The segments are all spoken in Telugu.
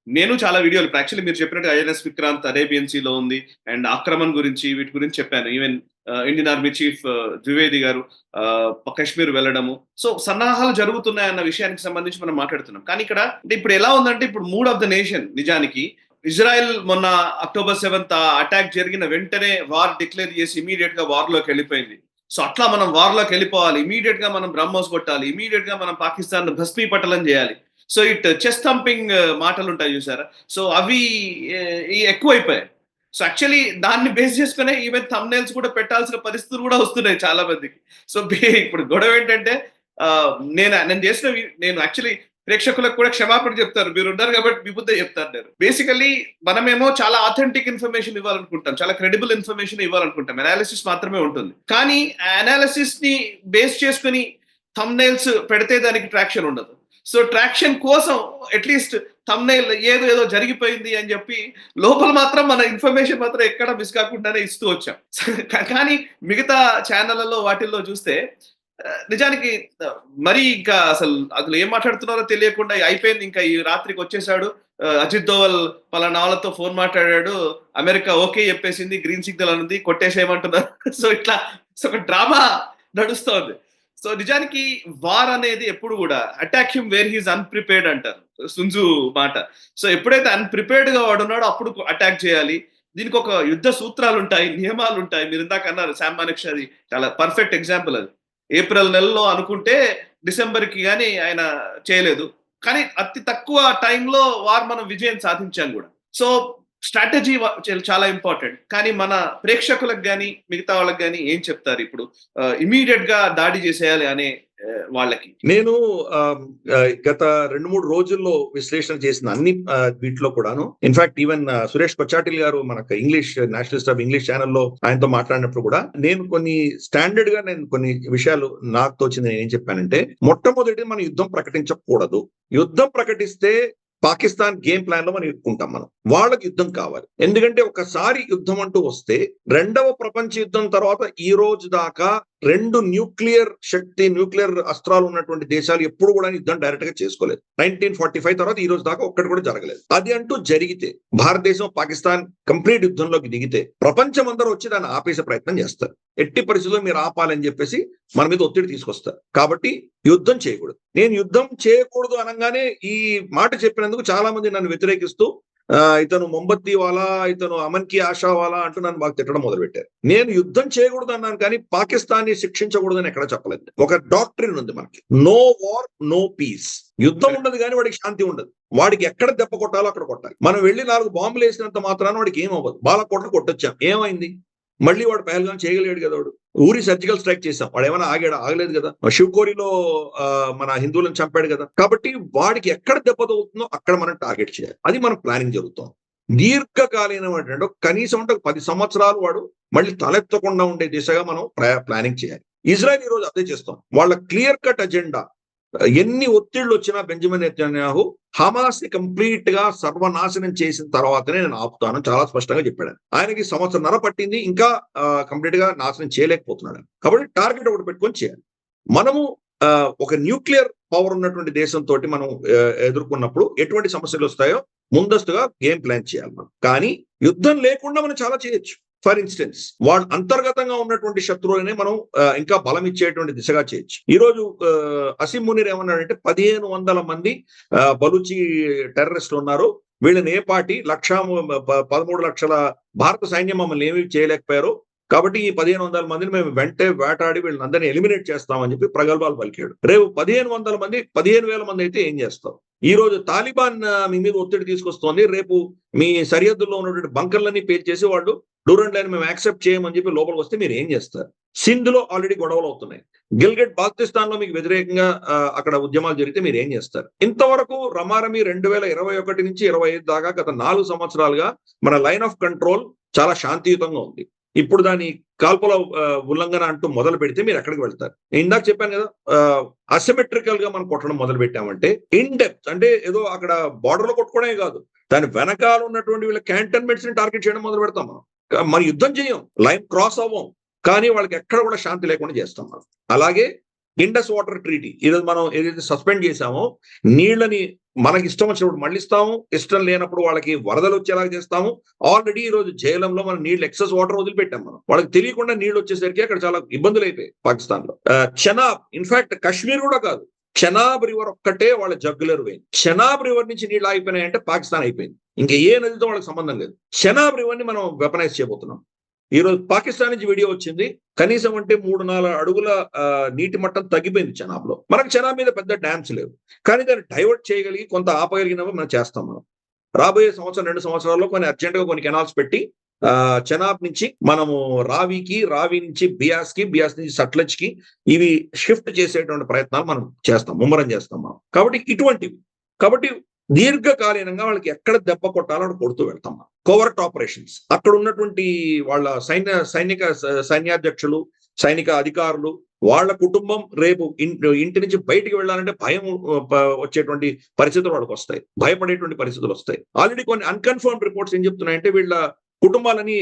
నేను చాలా వీడియోలు యాక్చువల్లీ మీరు చెప్పినట్టు ఐఎన్ఎస్ విక్రాంత్ అరేబియన్ సీలో ఉంది. అండ్ ఆక్రమణ్ గురించి వీటి గురించి చెప్పాను. Even Indian army chief Dwivedi గారు కశ్మీర్ వెళ్ళడము. సో సన్నాహాలు జరుగుతున్నాయన్న విషయానికి సంబంధించి మనం మాట్లాడుతున్నాం. కానీ ఇక్కడ అంటే ఇప్పుడు ఎలా ఉందంటే ఇప్పుడు మూడ్ ఆఫ్ ద నేషన్ నిజానికి ఇజ్రాయెల్ మొన్న అక్టోబర్ 7th అటాక్ జరిగిన వెంటనే వార్ డిక్లేర్ చేసి ఇమీడియట్ గా వార్ లోకి వెళ్ళిపోయింది. సో అట్లా మనం వార్ లోకి వెళ్ళిపోవాలి, ఇమీడియట్ గా మనం బ్రహ్మోస్ కొట్టాలి, ఇమీడియట్ గా మనం పాకిస్తాన్ భస్మీపటలం చేయాలి. సో ఇట్ చెస్ట్ థంపింగ్ మాటలు ఉంటాయి చూసారా. సో అవి ఎక్కువైపోయాయి. సో యాక్చువల్లీ దాన్ని బేస్ చేసుకునే ఈవెన్ థంబ్నైల్స్ కూడా పెట్టాల్సిన పరిస్థితులు కూడా వస్తున్నాయి చాలా మందికి. సో ఇప్పుడు గొడవ ఏంటంటే నేను నేను యాక్చువల్లీ ప్రేక్షకులకు కూడా క్షమాపణ చెప్తారు, మీరు ఉన్నారు కాబట్టి మీ ముందే చెప్తారు. నేను బేసికలీ మనమేమో చాలా ఆథెంటిక్ ఇన్ఫర్మేషన్ ఇవ్వాలనుకుంటాం, చాలా క్రెడిబుల్ ఇన్ఫర్మేషన్ ఇవ్వాలనుకుంటాం, అనాలిసిస్ మాత్రమే ఉంటుంది. కానీ ఆ అనాలిసిస్ ని బేస్ చేసుకుని థంబ్నైల్స్ పెడితే దానికి ట్రాక్షన్ ఉండదు. సో ట్రాక్షన్ కోసం అట్లీస్ట్ థంబ్నైల్ ఏదో జరిగిపోయింది అని చెప్పి లోపల మాత్రం మన ఇన్ఫర్మేషన్ మాత్రం ఎక్కడ మిస్ కాకుండానే ఇస్తూ వచ్చాం. కానీ మిగతా ఛానళ్లలో వాటిల్లో చూస్తే నిజానికి మరి ఇంకా అసలు ఏం మాట్లాడుతున్నారో తెలియకుండా అయిపోయింది. ఇంకా ఈ రాత్రికి వచ్చేసాడు అజిత్ దోవల్ పలానా వాళ్ళతో ఫోన్ మాట్లాడాడు, అమెరికా ఓకే చెప్పేసింది, గ్రీన్ సిగ్నల్ అనేది కొట్టేసేయమంటున్నారు. సో ఇట్లా ఒక డ్రామా నడుస్తోంది. సో నిజానికి వార్ అనేది ఎప్పుడు కూడా attack him where he's unprepared అంటారు సుంజు మాట. సో ఎప్పుడైతే అన్ప్రిపేర్డ్ గా వాడున్నాడో అప్పుడు అటాక్ చేయాలి. దీనికి ఒక యుద్ధ సూత్రాలు ఉంటాయి, నియమాలు ఉంటాయి. మీరు ఇందాక అన్నారు శామ్ మానేక్షాది చాలా పర్ఫెక్ట్ ఎగ్జాంపుల్. అది ఏప్రిల్ నెలలో అనుకుంటే డిసెంబర్ కి గానీ ఆయన చేయలేదు. కానీ అతి తక్కువ టైంలో వార్ మనం విజయం సాధించాం కూడా. సో స్ట్రాటజీ చాలా ఇంపార్టెంట్. కానీ మన ప్రేక్షకులకు గానీ మిగతా వాళ్ళకి గానీ ఏం చెప్తారు ఇప్పుడు ఇమీడియట్ గా దాడి చేసేయాలి అనే వాళ్ళకి? నేను గత 2-3 రోజుల్లో విశ్లేషణ చేసిన అన్ని వీటిలో కూడాను, ఇన్ఫాక్ట్ ఈవెన్ సురేష్ కొచ్చాటిల్ గారు మనకు ఇంగ్లీష్ నేషనలిస్ట్ ఆఫ్ ఇంగ్లీష్ ఛానల్లో ఆయనతో మాట్లాడినప్పుడు కూడా నేను కొన్ని స్టాండర్డ్ గా కొన్ని విషయాలు నాకు తోచింది. నేను ఏం చెప్పానంటే, మొట్టమొదటి మనం యుద్ధం ప్రకటించకూడదు. యుద్ధం ప్రకటిస్తే పాకిస్తాన్ గేమ్ ప్లాన్ లో మనం ఇరుక్కుంటాం. మనం వాళ్ళకి యుద్ధం కావాలి. ఎందుకంటే ఒకసారి యుద్ధం అంటూ వస్తే రెండవ ప్రపంచ యుద్ధం తర్వాత ఈ రోజు దాకా 2 న్యూక్లియర్ అస్త్రాలు ఉన్నటువంటి దేశాలు ఎప్పుడు కూడా యుద్ధం డైరెక్ట్ గా చేసుకోలేదు. 1945 తర్వాత ఈ రోజు దాకా ఒక్కటి కూడా జరగలేదు. అది అంటూ జరిగితే, భారతదేశం పాకిస్తాన్ కంప్లీట్ యుద్ధంలోకి దిగితే ప్రపంచం అందరూ వచ్చి దాన్ని ఆపేసే ప్రయత్నం చేస్తారు. ఎట్టి పరిస్థితుల్లో మీరు ఆపాలని చెప్పేసి మన మీద ఒత్తిడి తీసుకొస్తారు. కాబట్టి యుద్ధం చేయకూడదు. నేను యుద్ధం చేయకూడదు అనగానే ఈ మాట చెప్పినందుకు చాలా మంది నన్ను వ్యతిరేకిస్తూ ఇతను మొంబత్తి వాలా, ఇతను అమన్ కి ఆశా వాలా అంటూ నన్ను బాగా తిట్టడం మొదలుపెట్టారు. నేను యుద్ధం చేయకూడదు అన్నాను, కానీ పాకిస్తాన్ ని శిక్షించకూడదని ఎక్కడ చెప్పలేదు. ఒక డాక్ట్రిన్ ఉంది మనకి, నో వార్ నో పీస్. యుద్ధం ఉండదు కానీ వాడికి శాంతి ఉండదు. వాడికి ఎక్కడ దెబ్బ కొట్టాలో అక్కడ కొట్టాలి. మనం వెళ్ళి 4 బాంబులు వేసినంత మాత్రాన వాడికి ఏం అవ్వదు. బాలకోటలు కొట్టొచ్చాం, ఏమైంది? మళ్ళీ వాడు పహల్గాం చేయగలిగాడు కదా. వాడు ఊరి సర్జికల్ స్ట్రైక్ చేశాం, వాడు ఏమైనా ఆగలేదు కదా. శివకోరిలో మన హిందువులను చంపాడు కదా. కాబట్టి వాడికి ఎక్కడ దెబ్బ తగ్గుతుందో అక్కడ మనం టార్గెట్ చేయాలి. అది మన ప్లానింగ్ జరుగుతాం. దీర్ఘకాలీనం అంటే కనీసం అంటే 10 సంవత్సరాలు వాడు మళ్ళీ తలెత్తకుండా ఉండే దిశగా మనం ప్లానింగ్ చేయాలి. ఇజ్రాయెల్ ఈ రోజు అదే చేస్తాం. వాళ్ళ క్లియర్ కట్ అజెండా, ఎన్ని ఒత్తిళ్లు వచ్చినా బెంజమిన్ నెతన్యాహు హమాస్ ని కంప్లీట్ గా సర్వనాశనం చేసిన తర్వాతనే నేను ఆపుతాను చాలా స్పష్టంగా చెప్పాడు. ఆయనకి 1.5 సంవత్సరం పట్టింది, ఇంకా కంప్లీట్ గా నాశనం చేయలేకపోతున్నాడు. కాబట్టి టార్గెట్ ఒకటి పెట్టుకొని చేయాలి. మనము ఒక న్యూక్లియర్ పవర్ ఉన్నటువంటి దేశంతో మనం ఎదుర్కొన్నప్పుడు ఎటువంటి సమస్యలు వస్తాయో ముందస్తుగా గేమ్ ప్లాన్ చేయాలి మనం. కానీ యుద్ధం లేకుండా మనం చాలా చేయొచ్చు. ఫర్ ఇన్స్టెన్స్, వాళ్ళు అంతర్గతంగా ఉన్నటువంటి శత్రువులనే మనం ఇంకా బలం ఇచ్చేటువంటి దిశగా చేయొచ్చు. ఈ రోజు అసీం మునీర్ ఏమన్నాడంటే 1500 మంది బలూచి టెర్రరిస్టులు ఉన్నారు, వీళ్ళని ఏ పార్టీ 13 లక్షల భారత సైన్యం మమ్మల్ని ఏమీ చేయలేకపోయారు, కాబట్టి ఈ 1500 మందిని మేము వెంటే వేటాడి వీళ్ళందరినీ ఎలిమినేట్ చేస్తామని చెప్పి ప్రగల్భాలు పలికాడు. రేపు 1500 మంది 15,000 మంది అయితే ఏం చేస్తాం? ఈ రోజు తాలిబాన్ మీ మీద ఒత్తిడి తీసుకొస్తోంది, రేపు మీ సరిహద్దుల్లో ఉన్నటువంటి బంకర్లన్నీ పేల్చేసి వాళ్ళు డూరంట్ లైన్ మేము యాక్సెప్ట్ చేయమని చెప్పి లోపలికి వస్తే మీరు ఏం చేస్తారు? సింధ్ లో ఆల్రెడీ గొడవలు అవుతున్నాయి. గిల్గిట్ బాల్టిస్తాన్ లో మీకు వ్యతిరేకంగా అక్కడ ఉద్యమాలు జరిగితే మీరు ఏం చేస్తారు? ఇంతవరకు రమారమి 2021 నుంచి 25 దాకా గత 4 సంవత్సరాలుగా మన లైన్ ఆఫ్ కంట్రోల్ చాలా శాంతియుతంగా ఉంది. ఇప్పుడు దాని కాల్పుల ఉల్లంఘన అంటూ మొదలు పెడితే మీరు ఎక్కడికి వెళ్తారు? ఇందాక చెప్పాను కదా, అసిమెట్రికల్ గా మనం కొట్టడం మొదలు పెట్టామంటే ఇన్ డెప్త్, అంటే ఏదో అక్కడ బార్డర్ లో కొట్టుకోవడమే కాదు, దాని వెనకాల ఉన్నటువంటి వీళ్ళ క్యాంటన్మెంట్స్ ని టార్గెట్ చేయడం మొదలు పెడతాం. మనం యుద్ధం చేయం, లైన్ క్రాస్ అవ్వం, కానీ వాళ్ళకి ఎక్కడ కూడా శాంతి లేకుండా చేస్తాం మనం. అలాగే ఇండస్ వాటర్ ట్రీటీ ఈరోజు మనం ఏదైతే సస్పెండ్ చేశామో, నీళ్ళని మనకి ఇష్టం వచ్చినప్పుడు మళ్ళిస్తాము, ఇష్టం లేనప్పుడు వాళ్ళకి వరదలు వచ్చేలాగా చేస్తాము. ఆల్రెడీ ఈ రోజు జైలంలో మనం నీళ్లు ఎక్సెస్ వాటర్ వదిలిపెట్టాం. మనం వాళ్ళకి తెలియకుండా నీళ్లు వచ్చేసరికి అక్కడ చాలా ఇబ్బందులు అయిపోయాయి పాకిస్తాన్ లో. చెనాబ్, ఇన్ఫాక్ట్ కశ్మీర్ కూడా కాదు, చెనాబ్ రివర్ ఒక్కటే వాళ్ళ జగ్గులర్ పోయింది. చెనాబ్ రివర్ నుంచి నీళ్లు ఆగిపోయినాయంటే పాకిస్తాన్ అయిపోయింది. ఇంకా ఏ నదితో వాళ్ళకి సంబంధం లేదు. చెనాబ్ రివర్ ని మనం వెపనైజ్ చేయబోతున్నాం. ఈ రోజు పాకిస్తాన్ నుంచి వీడియో వచ్చింది, కనీసం అంటే 3-4 అడుగుల నీటి మట్టం తగ్గిపోయింది చెనాబ్ లో. మనకు చెనాబ్ మీద పెద్ద డ్యామ్స్ లేవు, కానీ దాన్ని డైవర్ట్ చేయగలిగి కొంత ఆపగలిగినవి మనం చేస్తాం. మనం రాబోయే సంవత్సరం 2 సంవత్సరాల్లో కొన్ని అర్జెంట్ గా కొన్ని కెనాల్స్ పెట్టి చెనాబ్ నుంచి మనము రావి నుంచి బియాస్ నుంచి సట్లెజ్ కి ఇవి షిఫ్ట్ చేసేటువంటి ప్రయత్నాలు మనం చేస్తాం, ముమ్మరం చేస్తాం మనం. కాబట్టి దీర్ఘకాలీనంగా వాళ్ళకి ఎక్కడ దెబ్బ కొట్టాలో అక్కడ కొడుతూ వెళ్తాం. కోవర్ట్ ఆపరేషన్స్, అక్కడ ఉన్నటువంటి వాళ్ళ సైన్యాధ్యక్షులు, సైనిక అధికారులు, వాళ్ళ కుటుంబం రేపు ఇంటి నుంచి బయటికి వెళ్ళాలంటే భయం వచ్చేటువంటి పరిస్థితులు వాళ్ళకి వస్తాయి, భయపడేటువంటి పరిస్థితులు వస్తాయి. ఆల్రెడీ కొన్ని అన్కన్ఫర్మ్డ్ రిపోర్ట్స్ ఏం చెప్తున్నాయంటే వీళ్ళ కుటుంబాలని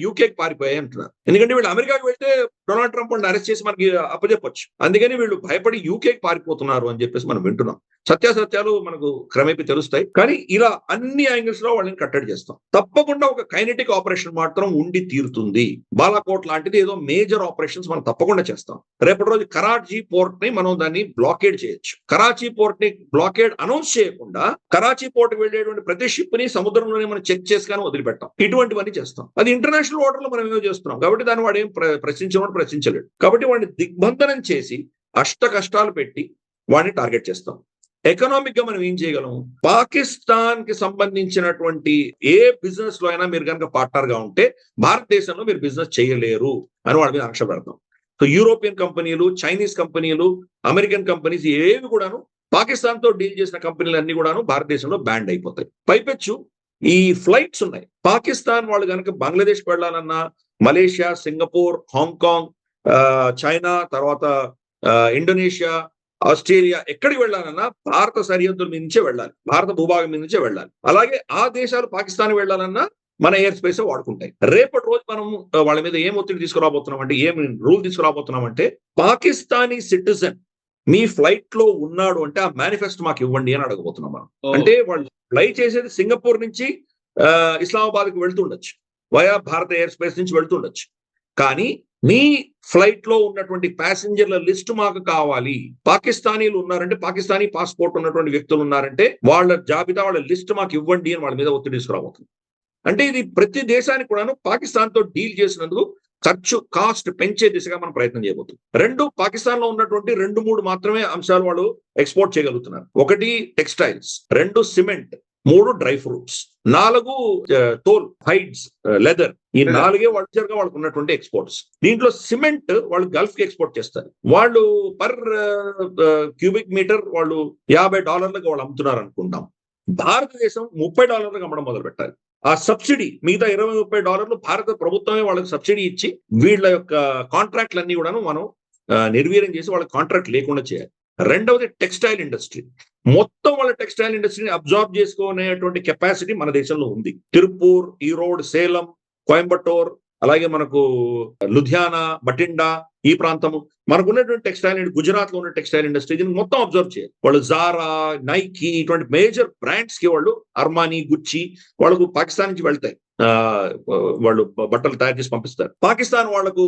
యూకేకి పారిపోయాయి అంటున్నారు. ఎందుకంటే వీళ్ళు అమెరికాకి వెళ్తే డొనాల్డ్ ట్రంప్ వాళ్ళని అరెస్ట్ చేసి మనకి అప్పచెప్పొచ్చు. అందుకని వీళ్ళు భయపడి యూకేకి పారిపోతున్నారు అని చెప్పేసి మనం వింటున్నాం. సత్యాసత్యాలు మనకు క్రమేపీ తెలుస్తాయి, కానీ ఇలా అన్ని యాంగిల్స్ లో వాళ్ళని కట్టడి చేస్తాం. తప్పకుండా ఒక కైనెటిక్ ఆపరేషన్ మాత్రం ఉండి తీరుతుంది. బాలాకోట్ లాంటిది ఏదో మేజర్ ఆపరేషన్స్ మనం తప్పకుండా చేస్తాం. రేపటి రోజు కరాచీ పోర్ట్ ని మనం దాన్ని బ్లాకేడ్ చేయొచ్చు. కరాచీ పోర్ట్ ని బ్లాకేడ్ అనౌన్స్ చేయకుండా కరాచీ పోర్ట్ వెళ్ళేటువంటి ప్రతి షిప్ ని సముద్రంలోనే మనం చెక్ చేసి కానీ వదిలిపెట్టాం. ఇటువంటివన్నీ చేస్తాం. అది ఇంటర్నేషనల్ వాటర్ లో మనం ఏమో చేస్తున్నాం కాబట్టి దాన్ని వాడు ఏం ప్రశ్నించలేడు. కాబట్టి వాడిని దిగ్బంధనం చేసి అష్ట కష్టాలు పెట్టి వాడిని టార్గెట్ చేస్తాం. ఎకనామిక్ గా మనం ఏం చేయగలం? పాకిస్తాన్ కి సంబంధించినటువంటి ఏ బిజినెస్ లో అయినా మీరు కనుక పార్ట్నర్ గా ఉంటే భారతదేశంలో మీరు బిజినెస్ చేయలేరు అని వాడి మీద ఆంక్ష పెడతాం. సో యూరోపియన్ కంపెనీలు, చైనీస్ కంపెనీలు, అమెరికన్ కంపెనీస్ ఏవి కూడాను పాకిస్తాన్ తో డీల్ చేసిన కంపెనీలు అన్ని కూడాను భారతదేశంలో బ్యాండ్ అయిపోతాయి. పైపెచ్చు ఈ ఫ్లైట్స్ ఉన్నాయి, పాకిస్తాన్ వాళ్ళు కనుక బంగ్లాదేశ్ వెళ్ళాలన్నా, మలేషియా, సింగపూర్, హాంకాంగ్, చైనా, తర్వాత ఇండోనేషియా, ఆస్ట్రేలియా, ఎక్కడికి వెళ్ళాలన్నా భారత సరిహద్దుల మీద నుంచే వెళ్ళాలి, భారత భూభాగం మీద నుంచే వెళ్ళాలి. అలాగే ఆ దేశాలు పాకిస్తాన్ వెళ్ళాలన్నా మన ఎయిర్ స్పేస్ వాడుకుంటాయి. రేపటి రోజు మనం వాళ్ళ మీద ఏం ఒత్తిడి తీసుకురాబోతున్నాం అంటే, ఏం రూల్ తీసుకురాబోతున్నాం అంటే, పాకిస్తానీ సిటిజన్ మీ ఫ్లైట్ లో ఉన్నాడు అంటే ఆ మేనిఫెస్టో మాకు ఇవ్వండి అని అడగబోతున్నాం మనం. అంటే వాళ్ళు ఫ్లై చేసేది సింగపూర్ నుంచి ఇస్లామాబాద్ కి వెళ్తుండొచ్చు, వయా భారత ఎయిర్ స్పేస్ నుంచి వెళ్తుండొచ్చు, కానీ మీ ఫ్లైట్ లో ఉన్నటువంటి ప్యాసింజర్ల లిస్ట్ మాకు కావాలి. పాకిస్తానీలు ఉన్నారంటే, పాకిస్తానీ పాస్పోర్ట్ ఉన్నటువంటి వ్యక్తులు ఉన్నారంటే వాళ్ళ జాబితా, వాళ్ళ లిస్ట్ మాకు ఇవ్వండి అని వాళ్ళ మీద ఒత్తిడి తీసుకురాబోతుంది. అంటే ఇది ప్రతి దేశానికి కూడాను పాకిస్తాన్ తో డీల్ చేసినందుకు కాస్ట్ పెంచే దిశగా మనం ప్రయత్నం చేయబోతున్నాం. పాకిస్తాన్ లో ఉన్నటువంటి 2-3 మాత్రమే అంశాలు వాళ్ళు ఎక్స్పోర్ట్ చేయగలుగుతున్నారు. 1 టెక్స్టైల్స్, 2 సిమెంట్, 3 డ్రై ఫ్రూట్స్, 4 తోల్, హైడ్స్, లెదర్. ఈ 4 వాళ్ళకు ఉన్నటువంటి ఎక్స్పోర్ట్స్. దీంట్లో సిమెంట్ వాళ్ళు గల్ఫ్ కి ఎక్స్పోర్ట్ చేస్తారు. వాళ్ళు పర్ క్యూబిక్ మీటర్ వాళ్ళు $50 వాళ్ళు అమ్ముతున్నారు అనుకుంటాం. భారతదేశం $30 అమ్మడం మొదలు పెట్టాలి. ఆ సబ్సిడీ మిగతా $20-30 భారత ప్రభుత్వమే వాళ్ళకి సబ్సిడీ ఇచ్చి వీళ్ళ యొక్క కాంట్రాక్ట్లన్నీ కూడాను మనం నిర్వీర్యం చేసి వాళ్ళకి కాంట్రాక్ట్ లేకుండా చేయాలి. రెండవది టెక్స్టైల్ ఇండస్ట్రీ. మొత్తం వాళ్ళ టెక్స్టైల్ ఇండస్ట్రీని అబ్జార్బ్ చేసుకునేటువంటి కెపాసిటీ మన దేశంలో ఉంది. తిరుపూర్, ఈరోడ్, సేలం, కోయంబత్తూర్, అలాగే మనకు లుధియానా, బటిండా, ఈ ప్రాంతము మనకు ఉన్నటువంటి టెక్స్టైల్, గుజరాత్ లో ఉన్న టెక్స్టైల్ ఇండస్ట్రీ దీన్ని మొత్తం అబ్జర్వ్ చేయాలి. వాళ్ళు జారా, నైకీ ఇటువంటి మేజర్ బ్రాండ్స్ కి వాళ్ళు, అర్మానీ, గుచ్చి వాళ్ళకు పాకిస్తాన్ నుంచి వెళ్తాయి, వాళ్ళు బట్టలు తయారు చేసి పంపిస్తారు. పాకిస్తాన్ వాళ్లకు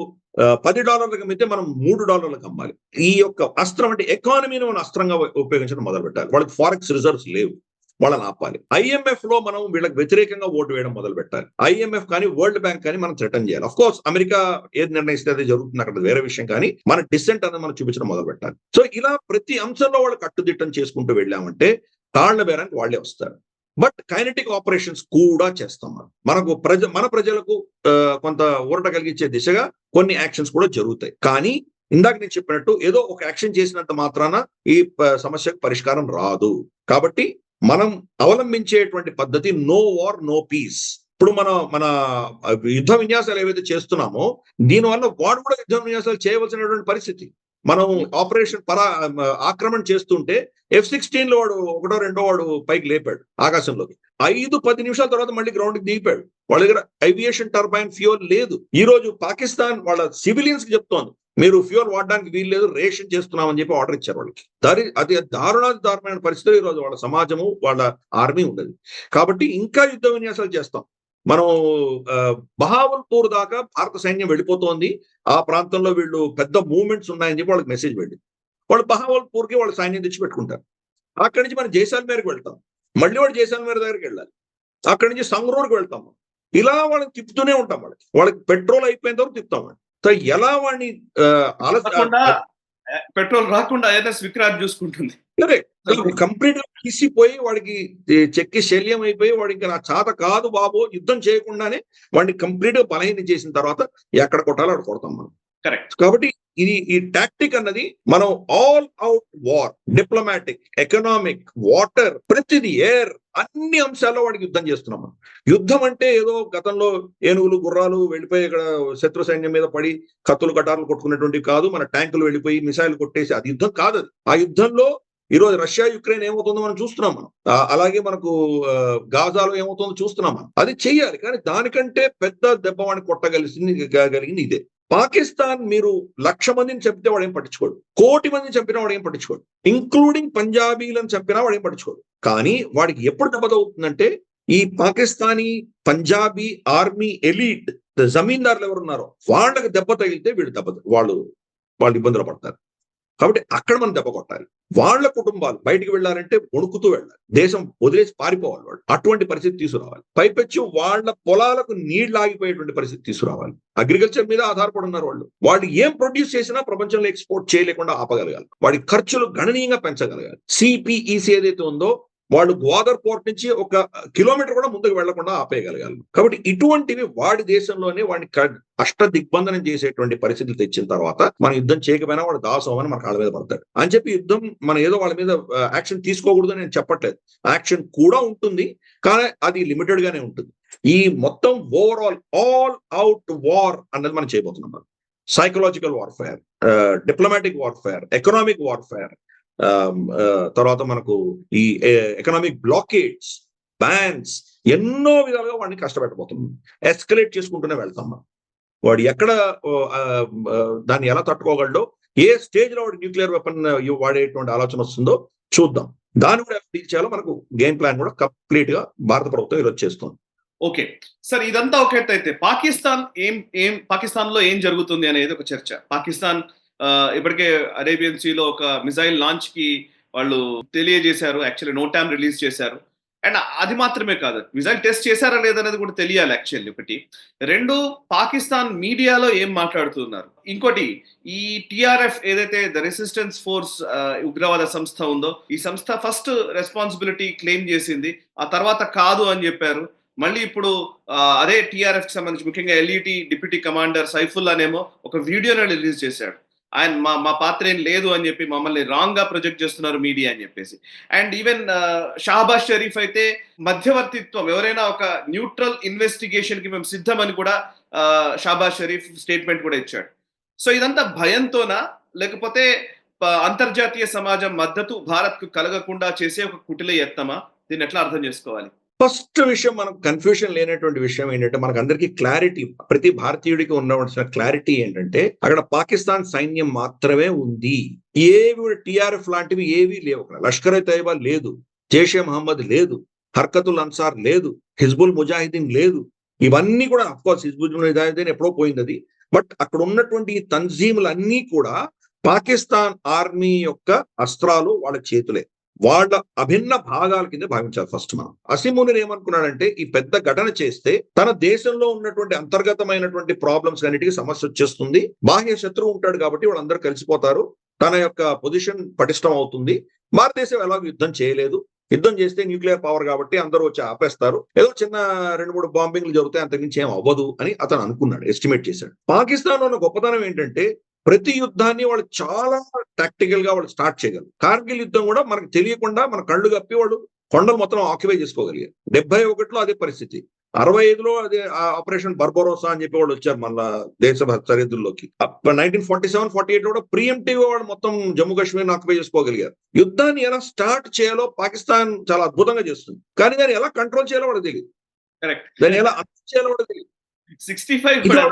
$10 అమ్మితే మనం $3 అమ్మాలి. ఈ యొక్క అస్త్రం అంటే ఎకానమీని మనం అస్త్రంగా ఉపయోగించడం మొదలు పెట్టాలి. వాళ్ళకి ఫారెక్స్ రిజర్వ్స్ లేవు, వాళ్ళని ఆపాలి. IMF లో మనం వీళ్ళకి వ్యతిరేకంగా ఓటు వేయడం మొదలు పెట్టాలి. IMF కానీ వరల్డ్ బ్యాంక్ కానీ మనం థ్రెటన్ చేయాలి. అఫ్ కోర్స్ అమెరికా ఏది నిర్ణయిస్తే అదే జరుగుతుంది, అక్కడ వేరే విషయం. కానీ మన డిసెంట్ అనేది మనం చూపించడం మొదలు పెట్టాలి. సో ఇలా ప్రతి అంశంలో వాళ్ళు కట్టుదిట్టం చేసుకుంటూ వెళ్ళామంటే తాళ్ల బేరానికి వాళ్లే వస్తారు. బట్ కైనెటిక్ ఆపరేషన్స్ కూడా చేస్తాం. మనకు మన ప్రజలకు కొంత ఊరట కలిగించే దిశగా కొన్ని యాక్షన్స్ కూడా జరుగుతాయి. కానీ ఇందాక నేను చెప్పినట్టు ఏదో ఒక యాక్షన్ చేసినంత మాత్రాన ఈ సమస్యకు పరిష్కారం రాదు. కాబట్టి మనం అవలంబించేటువంటి పద్ధతి నో వార్ నో పీస్. ఇప్పుడు మన యుద్ధ విన్యాసాలు ఏవైతే చేస్తున్నామో దీనివల్ల వాడు కూడా యుద్ధ విన్యాసాలు చేయవలసినటువంటి పరిస్థితి. మనం ఆపరేషన్ ఆక్రమణ చేస్తుంటే F-16 లో వాడు 1-2 వాడు పైకి లేపాడు ఆకాశంలోకి. 5-10 నిమిషాల తర్వాత మళ్ళీ గ్రౌండ్ కి దిగిపోయాడు. వాళ్ళ దగ్గర ఏవియేషన్ టర్బైన్ ఫ్యూయల్ లేదు. ఈ రోజు పాకిస్తాన్ వాళ్ళ సివిలియన్స్ కి చెప్తోంది, మీరు ఫ్యూయల్ వాడడానికి వీలు లేదు, రేషన్ చేస్తున్నామని చెప్పి ఆర్డర్ ఇచ్చారు వాళ్ళకి. అది దారుణమైన పరిస్థితులు ఈరోజు వాళ్ళ సమాజము, వాళ్ళ ఆర్మీ ఉండదు. కాబట్టి ఇంకా యుద్ధ విన్యాసాలు చేస్తాం. మనం బహావల్పూర్ దాకా భారత సైన్యం వెళ్ళిపోతోంది, ఆ ప్రాంతంలో వీళ్ళు పెద్ద మూవ్మెంట్స్ ఉన్నాయని చెప్పి వాళ్ళకి మెసేజ్ వెళ్ళింది. వాళ్ళు బహావల్పూర్కి వాళ్ళ సైన్యం తెచ్చి పెట్టుకుంటారు. అక్కడి నుంచి మనం జైసాల్మేర్కి వెళ్తాం, మళ్ళీ వాడు జైసాల్మేర్ దగ్గరికి వెళ్ళాలి, అక్కడి నుంచి సంగ్రూర్కి వెళ్తాం. ఇలా వాళ్ళని తిప్పుతూనే ఉంటాం, వాళ్ళకి పెట్రోల్ అయిపోయిన వరకు తిప్పుతాం. సో ఎలా వాడిని పెట్రోల్ రాకుండా ఐఎన్ఎస్ విక్రాంత్ చూసుకుంటుంది. కంప్లీట్ గా తీసిపోయి వాడికి చెక్కి శల్యం అయిపోయి వాడికి ఇంకా నా చేత కాదు బాబు యుద్ధం చేయకుండానే వాడిని కంప్లీట్ గా బలహీనం చేసిన తర్వాత ఎక్కడ కొట్టాలో అక్కడ కొడతాం మనం. కరెక్ట్. కాబట్టి ఈ టాక్టిక్ అన్నది మనం all out war, diplomatic, economic, water, ప్రతిదీ, ఎయిర్, అన్ని అంశాల్లో వాడికి యుద్ధం చేస్తున్నాం మనం. యుద్ధం అంటే ఏదో గతంలో ఏనుగులు గుర్రాలు వెళ్ళిపోయి ఇక్కడ శత్రు సైన్యం మీద పడి కత్తులు కటార్లు కొట్టుకునేటువంటి కాదు. మన ట్యాంకులు వెళ్ళిపోయి మిసైల్ కొట్టేసి అది యుద్ధం కాదు. ఆ యుద్ధంలో ఈరోజు రష్యా యుక్రెయిన్ ఏమవుతుందో మనం చూస్తున్నాం. మనం అలాగే మనకు గాజాలో ఏమవుతుందో చూస్తున్నాం. మనం అది చెయ్యాలి, కానీ దానికంటే పెద్ద దెబ్బ వాడిని కొట్టగలిగింది ఇదే. పాకిస్తాన్ మీరు 1,00,000 మందిని చంపితే వాడు ఏం పట్టించుకోడు, 1,00,00,000 మందిని చంపినా వాడు ఏం పట్టించుకోడు, ఇంక్లూడింగ్ పంజాబీలను చంపినా వాడు ఏం పట్టించుకోడు. కానీ వాడికి ఎప్పుడు దెబ్బతవుతుందంటే ఈ పాకిస్తానీ పంజాబీ ఆర్మీ ఎలీట్ జమీందారులు ఎవరున్నారో వాళ్ళకి దెబ్బ తగిలితే వాళ్ళు ఇబ్బందులు పడతారు. కాబట్టి అక్కడ మనం దెబ్బ కొట్టాలి. వాళ్ళ కుటుంబాలు బయటికి వెళ్ళాలంటే వణుకుతూ వెళ్ళాలి, దేశం వదిలేసి పారిపోవాలి వాళ్ళు. అటువంటి పరిస్థితి తీసుకురావాలి. పైపెచ్చు వాళ్ళ పొలాలకు నీళ్లు ఆగిపోయేటువంటి పరిస్థితి తీసుకురావాలి. అగ్రికల్చర్ మీద ఆధారపడి ఉన్నారు వాళ్ళు ఏం ప్రొడ్యూస్ చేసినా ప్రపంచంలో ఎక్స్పోర్ట్ చేయలేకుండా ఆపగలగాలి. వాడి ఖర్చులు గణనీయంగా పెంచగలగాలి. సిపిఈసి ఏదైతే ఉందో వాళ్ళు గ్వాదర్ పోర్ట్ నుంచి 1 కిలోమీటర్ కూడా ముందుకు వెళ్లకుండా ఆపేయగలగాలి. కాబట్టి ఇటువంటివి వాడి దేశంలోనే వాడిని అష్ట దిగ్బంధనం చేసేటువంటి పరిస్థితులు తెచ్చిన తర్వాత మనం యుద్ధం చేయకపోయినా వాడు దాసోమని మన కాళ్ళ మీద పడతాడు అని చెప్పి యుద్ధం మనం ఏదో వాళ్ళ మీద యాక్షన్ తీసుకోకూడదు అని నేను చెప్పట్లేదు. యాక్షన్ కూడా ఉంటుంది, కానీ అది లిమిటెడ్ గానే ఉంటుంది. ఈ మొత్తం ఓవరాల్ ఆల్ అవుట్ వార్ అన్నది మనం చేయబోతున్నాం. Psychological warfare, diplomatic warfare, economic warfare, తర్వాత మనకు ఈ ఎకనామిక్ బ్లాకేడ్స్, బ్యాన్స్, ఎన్నో విధాలుగా వాడిని కష్టపెట్టబోతున్నాం. ఎస్కలేట్ చేసుకుంటూనే వెళ్తాం. వాడు ఎక్కడ దాన్ని ఎలా తట్టుకోగలడో, ఏ స్టేజ్ లో వాడు న్యూక్లియర్ వెపన్ వాడేటువంటి ఆలోచన వస్తుందో చూద్దాం. దాన్ని కూడా ఎలా డీల్ చేయాలో మనకు గేమ్ ప్లాన్ కూడా కంప్లీట్ గా భారత ప్రభుత్వం ఈరోజు చేస్తుంది. ఓకే సార్, ఇదంతా ఒక ఎత్తు అయితే పాకిస్తాన్ లో ఏం జరుగుతుంది అనేది ఒక చర్చ. పాకిస్తాన్ ఇప్పటికే అరేబియన్ సీలో ఒక మిసైల్ లాంచ్ కి వాళ్ళు తెలియజేశారు, యాక్చువల్లీ నోటామ్ రిలీజ్ చేశారు. అండ్ అది మాత్రమే కాదు, మిసైల్ టెస్ట్ చేశారా లేదనేది కూడా తెలియాలి యాక్చువల్లీ. ఒకటి. 2, పాకిస్తాన్ మీడియాలో ఏం మాట్లాడుతున్నారు. ఇంకోటి, ఈ టిఆర్ఎఫ్ ఏదైతే ద రెసిస్టెన్స్ ఫోర్స్ ఉగ్రవాద సంస్థ ఉందో, ఈ సంస్థ ఫస్ట్ రెస్పాన్సిబిలిటీ క్లెయిమ్ చేసింది, ఆ తర్వాత కాదు అని చెప్పారు. మళ్ళీ ఇప్పుడు అదే టిఆర్ఎఫ్ కి సంబంధించి ముఖ్యంగా ఎల్ఈటి డిప్యూటీ కమాండర్ సైఫుల్లానేమో ఒక వీడియోని రిలీజ్ చేశాడు. ఆయన మా పాత్ర ఏం లేదు అని చెప్పి మమ్మల్ని రాంగ్ గా ప్రొజెక్ట్ చేస్తున్నారు మీడియా అని చెప్పేసి. అండ్ ఈవెన్ షాబాజ్ షరీఫ్ అయితే మధ్యవర్తిత్వం, ఎవరైనా ఒక న్యూట్రల్ ఇన్వెస్టిగేషన్ కి మేము సిద్ధమని కూడా షాబాజ్ షరీఫ్ స్టేట్మెంట్ కూడా ఇచ్చాడు. సో ఇదంతా భయంతోనా, లేకపోతే అంతర్జాతీయ సమాజం మద్దతు భారత్ కు కలగకుండా చేసే ఒక కుటిల యత్నమా? దీన్ని ఎట్లా అర్థం చేసుకోవాలి? ఫస్ట్ విషయం, మనకు కన్ఫ్యూషన్ లేనటువంటి విషయం ఏంటంటే, మనకు అందరికీ క్లారిటీ, ప్రతి భారతీయుడికి ఉండవలసిన క్లారిటీ ఏంటంటే, అక్కడ పాకిస్తాన్ సైన్యం మాత్రమే ఉంది. ఏవి టిఆర్ఎఫ్ లాంటివి ఏవీ లేవు. లష్కర్ తైబా లేదు, జైషే మహమ్మద్ లేదు, హర్కతుల్ అన్సార్ లేదు, హిజ్బుల్ ముజాహిదీన్ లేదు. ఇవన్నీ కూడా అఫ్కోర్స్ హిజ్బుల్ ముజాహిదీన్ ఎప్పుడో పోయింది అది. బట్ అక్కడ ఉన్నటువంటి తంజీములు అన్నీ కూడా పాకిస్తాన్ ఆర్మీ యొక్క అస్త్రాలు వాళ్ళ చేతులే, వాళ్ళ అభిన్న భాగాల కింద భావించాలి. ఫస్ట్ మనం అసిమునిన్ ఏమనుకున్నాడంటే, ఈ పెద్ద ఘటన చేస్తే తన దేశంలో ఉన్నటువంటి అంతర్గతమైనటువంటి ప్రాబ్లమ్స్ అన్నిటికీ సమస్య వచ్చేస్తుంది, బాహ్య శత్రువు ఉంటాడు కాబట్టి వాళ్ళందరూ కలిసిపోతారు, తన యొక్క పొజిషన్ పటిష్టం అవుతుంది, భారతదేశం ఎలాగో యుద్ధం చేయలేదు, యుద్ధం చేస్తే న్యూక్లియర్ పవర్ కాబట్టి అందరూ వచ్చి ఆపేస్తారు, ఏదో చిన్న 2-3 బాంబింగ్లు జరుగుతాయి, అంతకుమించి ఏం అవ్వదు అని అతను అనుకున్నాడు, ఎస్టిమేట్ చేశాడు. పాకిస్తాన్ లో ఉన్న గొప్పతనం ఏంటంటే, ప్రతి యుద్ధాన్ని వాళ్ళు చాలా టాక్టికల్ గా వాళ్ళు స్టార్ట్ చేయగలరు. కార్గిల్ యుద్ధం కూడా మనకు తెలియకుండా మన కళ్ళు కప్పి వాళ్ళు కొండలు మొత్తం ఆక్యుపై చేసుకోగలిగారు. 71లో అదే పరిస్థితి, 65లో అదే ఆపరేషన్ బర్బరోసా అని చెప్పి వాళ్ళు వచ్చారు మన దేశ సరిహద్దుల్లోకి. 1947-48 కూడా ప్రియంటివ్ వాళ్ళు మొత్తం జమ్మూ కాశ్మీర్ ఆక్యుపై చేసుకోగలిగారు. యుద్ధాన్ని ఎలా స్టార్ట్ చేయాలో పాకిస్తాన్ చాలా అద్భుతంగా చేస్తుంది, కానీ దాన్ని ఎలా కంట్రోల్ చేయాలో కూడా తెలియదు, దాన్ని ఎలా అరెస్ట్ చేయాలో కూడా తెలియదు. 65 ఇది కూడా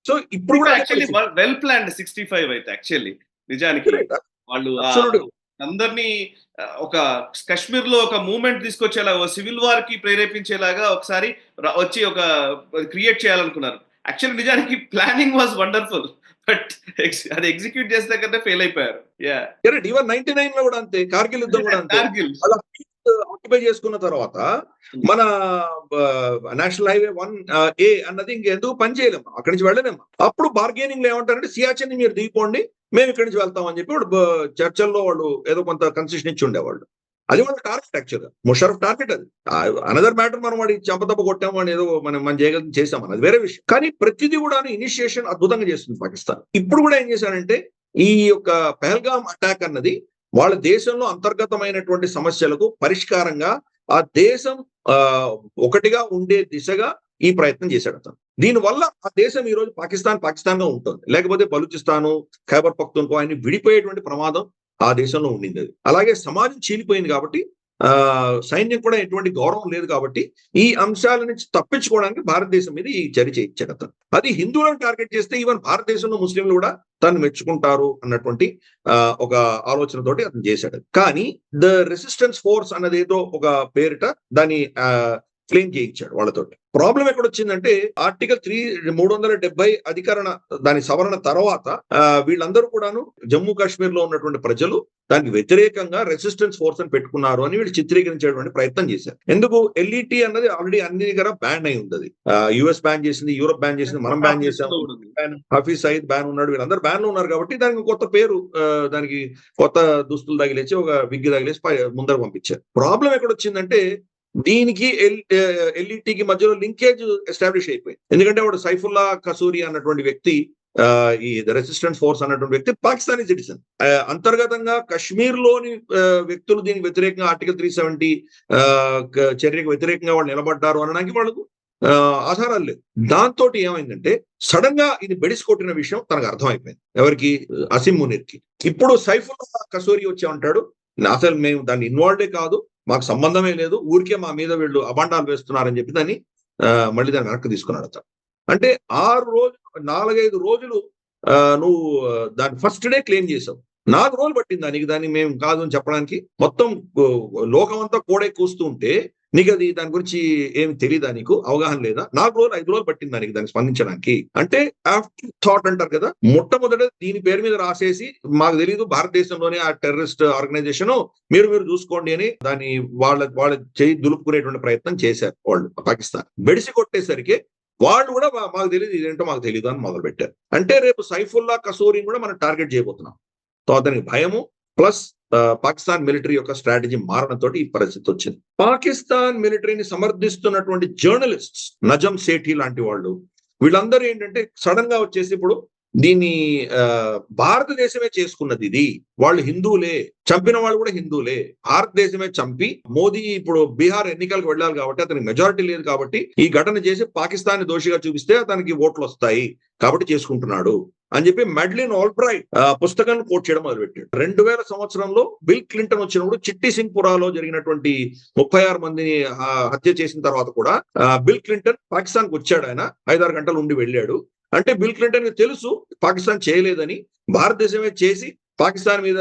సో ఇప్పుడు కూడా అదే యాక్చువల్లీ పరిస్థితి. వెల్ ప్లాన్డ్ 65 అయితే యాక్చువల్లీ నిజానికి వాళ్ళు Absolutely. అందరినీ ఒక కశ్మీర్ లో ఒక మూవ్మెంట్ తీసుకొచ్చేలా సివిల్ వార్ కి ప్రేరేపించేలాగా ఒకసారి వచ్చి ఒక క్రియేట్ చేయాలనుకున్నారు. యాక్చువల్లీ నిజానికి ప్లానింగ్ వాజ్ వండర్ఫుల్, బట్ అది ఎగ్జిక్యూట్ చేస్తే కంటే ఫెయిల్ అయిపోయారు. Yeah correct. ఈవెన్ 99 లో కూడా అంతే, కార్గిల్ యుద్ధం కూడా అంతే. కార్గిల్ వాళ్ళ ఆక్యుపై చేసుకున్న తర్వాత మన నేషనల్ హైవే 1A అన్నది ఇంకెందుకు పని చేయలేము, అక్కడి నుంచి వెళ్ళలేము. అప్పుడు బార్గెనింగ్ లో ఏమంటారంటే సియాచిన్ మీరు దిగిపోండి, మేము ఇక్కడి నుంచి వెళ్తాం అని చెప్పి వాళ్ళు చర్చల్లో వాళ్ళు ఏదో కొంత కన్సెషన్ ఇచ్చి ఉండేవాళ్ళు. అది వాళ్ళ టార్గెట్ యాక్చువల్గా, ముషరఫ్ టార్గెట్ అది. అనదర్ మ్యాటర్, మనం వాడి చెంపదప్ప కొట్టాము అని ఏదో మనం చేయగలిగి చేసామని అది వేరే విషయం. కానీ ప్రతిదీ కూడా ఇనిషియేషన్ అద్భుతంగా చేస్తుంది పాకిస్తాన్. ఇప్పుడు కూడా ఏం చేశారంటే ఈ యొక్క పహల్గామ్ అటాక్ అన్నది వాళ్ళ దేశంలో అంతర్గతమైనటువంటి సమస్యలకు పరిష్కారంగా ఆ దేశం ఒకటిగా ఉండే దిశగా ఈ ప్రయత్నం చేశాడు అతను. దీనివల్ల ఆ దేశం ఈ రోజు పాకిస్తాన్ గా ఉంటుంది. లేకపోతే బలూచిస్తాను, ఖైబర్ పఖ్తూన్ఖ్వా అన్ని విడిపోయేటువంటి ప్రమాదం ఆ దేశంలో ఉండింది. అలాగే సమాజం చీలిపోయింది కాబట్టి సైన్యం కూడా ఎటువంటి గౌరవం లేదు కాబట్టి ఈ అంశాల నుంచి తప్పించుకోవడానికి భారతదేశం మీద ఈ చర్య చేయించాడు అతను. అది హిందువులను టార్గెట్ చేస్తే ఈవెన్ భారతదేశంలో ముస్లింలు కూడా తను మెచ్చుకుంటారు అన్నటువంటి ఒక ఆలోచనతోటి అతను చేశాడు. కానీ ద రెసిస్టెన్స్ ఫోర్స్ అన్నది ఏదో ఒక పేరిట దాన్ని క్లెయిమ్ చేయించాడు వాళ్ళతో. ప్రాబ్లం ఎక్కడ వచ్చిందంటే ఆర్టికల్ 370 అధికరణ దాని సవరణ తర్వాత వీళ్ళందరూ కూడాను జమ్మూ కాశ్మీర్ లో ఉన్నటువంటి ప్రజలు దానికి వ్యతిరేకంగా రెసిస్టెన్స్ ఫోర్స్ అని పెట్టుకున్నారు అని వీళ్ళు చిత్రీకరించేటువంటి ప్రయత్నం చేశారు. ఎందుకు LET అన్నది ఆల్రెడీ అన్ని దగ్గర బ్యాన్ అయి ఉంది. US బ్యాన్ చేసింది, యూరోప్ బ్యాన్ చేసింది, మనం బ్యాన్ చేసాం, హఫీజ్ సయీద్ బ్యాన్ ఉన్నాడు, వీళ్ళందరూ బ్యాన్ లో ఉన్నారు కాబట్టి దానికి కొత్త పేరు, దానికి కొత్త దుస్తులు తగిలేసి ఒక విగ్గి తగిలేసి ముందర పంపించారు. ప్రాబ్లం ఎక్కడ వచ్చిందంటే దీనికి LETకి మధ్యలో లింకేజ్ ఎస్టాబ్లిష్ అయిపోయింది. ఎందుకంటే వాడు సైఫుల్లా కసూరి అన్నటువంటి వ్యక్తి, ఈ రెసిస్టెన్స్ ఫోర్స్ అన్నటువంటి వ్యక్తి పాకిస్తానీ సిటిజన్. అంతర్గతంగా కశ్మీర్ లోని వ్యక్తులు దీనికి వ్యతిరేకంగా ఆర్టికల్ 370 చర్యకు వ్యతిరేకంగా వాళ్ళు నిలబడ్డారు అనడానికి వాళ్ళకు ఆధారాలు లేవు. దాంతో ఏమైందంటే సడన్ గా ఇది బెడిసి కొట్టిన విషయం తనకు అర్థమైపోయింది. ఎవరికి? అసిం మునీర్కి. ఇప్పుడు సైఫుల్లా కసూరి వచ్చి ఉంటాడు, అసలు మేము దాన్ని ఇన్వాల్వ్డే కాదు, మాకు సంబంధమే లేదు, ఊరికే మా మీద వీళ్ళు అబాండాలు వేస్తున్నారని చెప్పి దాన్ని మళ్ళీ దాన్ని వెనక్కి తీసుకున్నాడు అతను. అంటే 4-5 రోజులు నువ్వు దాన్ని ఫస్ట్ డే క్లెయిమ్ చేసావు, 4 రోజులు పట్టింది దాన్ని మేము కాదు అని చెప్పడానికి. మొత్తం లోకం అంతా కోడే కూస్తూ ఉంటే నీకు అది దాని గురించి ఏమి తెలియదా, నీకు అవగాహన లేదా? 4 రోజులు 5 రోజులు పట్టింది దానికి స్పందించడానికి. అంటే ఆఫ్టర్ థాట్ అంటారు కదా, మొట్టమొదట దీని పేరు మీద రాసేసి మాకు తెలియదు, భారతదేశంలోనే ఆ టెర్రరిస్ట్ ఆర్గనైజేషన్, మీరు చూసుకోండి అని దాన్ని వాళ్ళ చేయి దులుపుకునేటువంటి ప్రయత్నం చేశారు వాళ్ళు పాకిస్తాన్. బెడిసి కొట్టేసరికి వాళ్ళు కూడా మాకు తెలియదు, ఇదేంటో మాకు తెలియదు అని మొదలు పెట్టారు. అంటే రేపు సైఫుల్లా కసూరిని కూడా మనం టార్గెట్ చేయబోతున్నాం. సో అతనికి భయము ప్లస్ పాకిస్తాన్ మిలిటరీ యొక్క స్ట్రాటజీ మారడంతో ఈ పరిస్థితి వచ్చింది. పాకిస్తాన్ మిలిటరీని సమర్థిస్తున్నటువంటి జర్నలిస్ట్స్, నజం సేఠీ లాంటి వాళ్ళు, వీళ్ళందరూ ఏంటంటే సడన్ గా వచ్చేసి ఇప్పుడు దీన్ని భారతదేశమే చేసుకున్నది, ఇది వాళ్ళు హిందువులే, చంపిన వాళ్ళు కూడా హిందువులే, భారతదేశమే చంపి మోదీ ఇప్పుడు బీహార్ ఎన్నికలకు వెళ్ళాలి కాబట్టి అతనికి మెజారిటీ లేదు కాబట్టి ఈ ఘటన చేసి పాకిస్తాన్ దోషిగా చూపిస్తే అతనికి ఓట్లు వస్తాయి కాబట్టి చేసుకుంటున్నాడు అని చెప్పి మెడ్లిన్ ఆల్బ్రైట్ పుస్తకాన్ని కోట్ చేయడం మొదలుపెట్టాడు. 2000 సంవత్సరంలో బిల్ క్లింటన్ వచ్చినప్పుడు చిట్టి సింగ్పురాలో జరిగినటువంటి 36 మందిని హత్య చేసిన తర్వాత కూడా బిల్ క్లింటన్ పాకిస్తాన్కి వచ్చాడు. ఆయన 5-6 గంటలు ఉండి వెళ్ళాడు. అంటే బిల్ క్లింటన్ కి తెలుసు పాకిస్తాన్ చేయలేదని, భారతదేశమే చేసి పాకిస్తాన్ మీద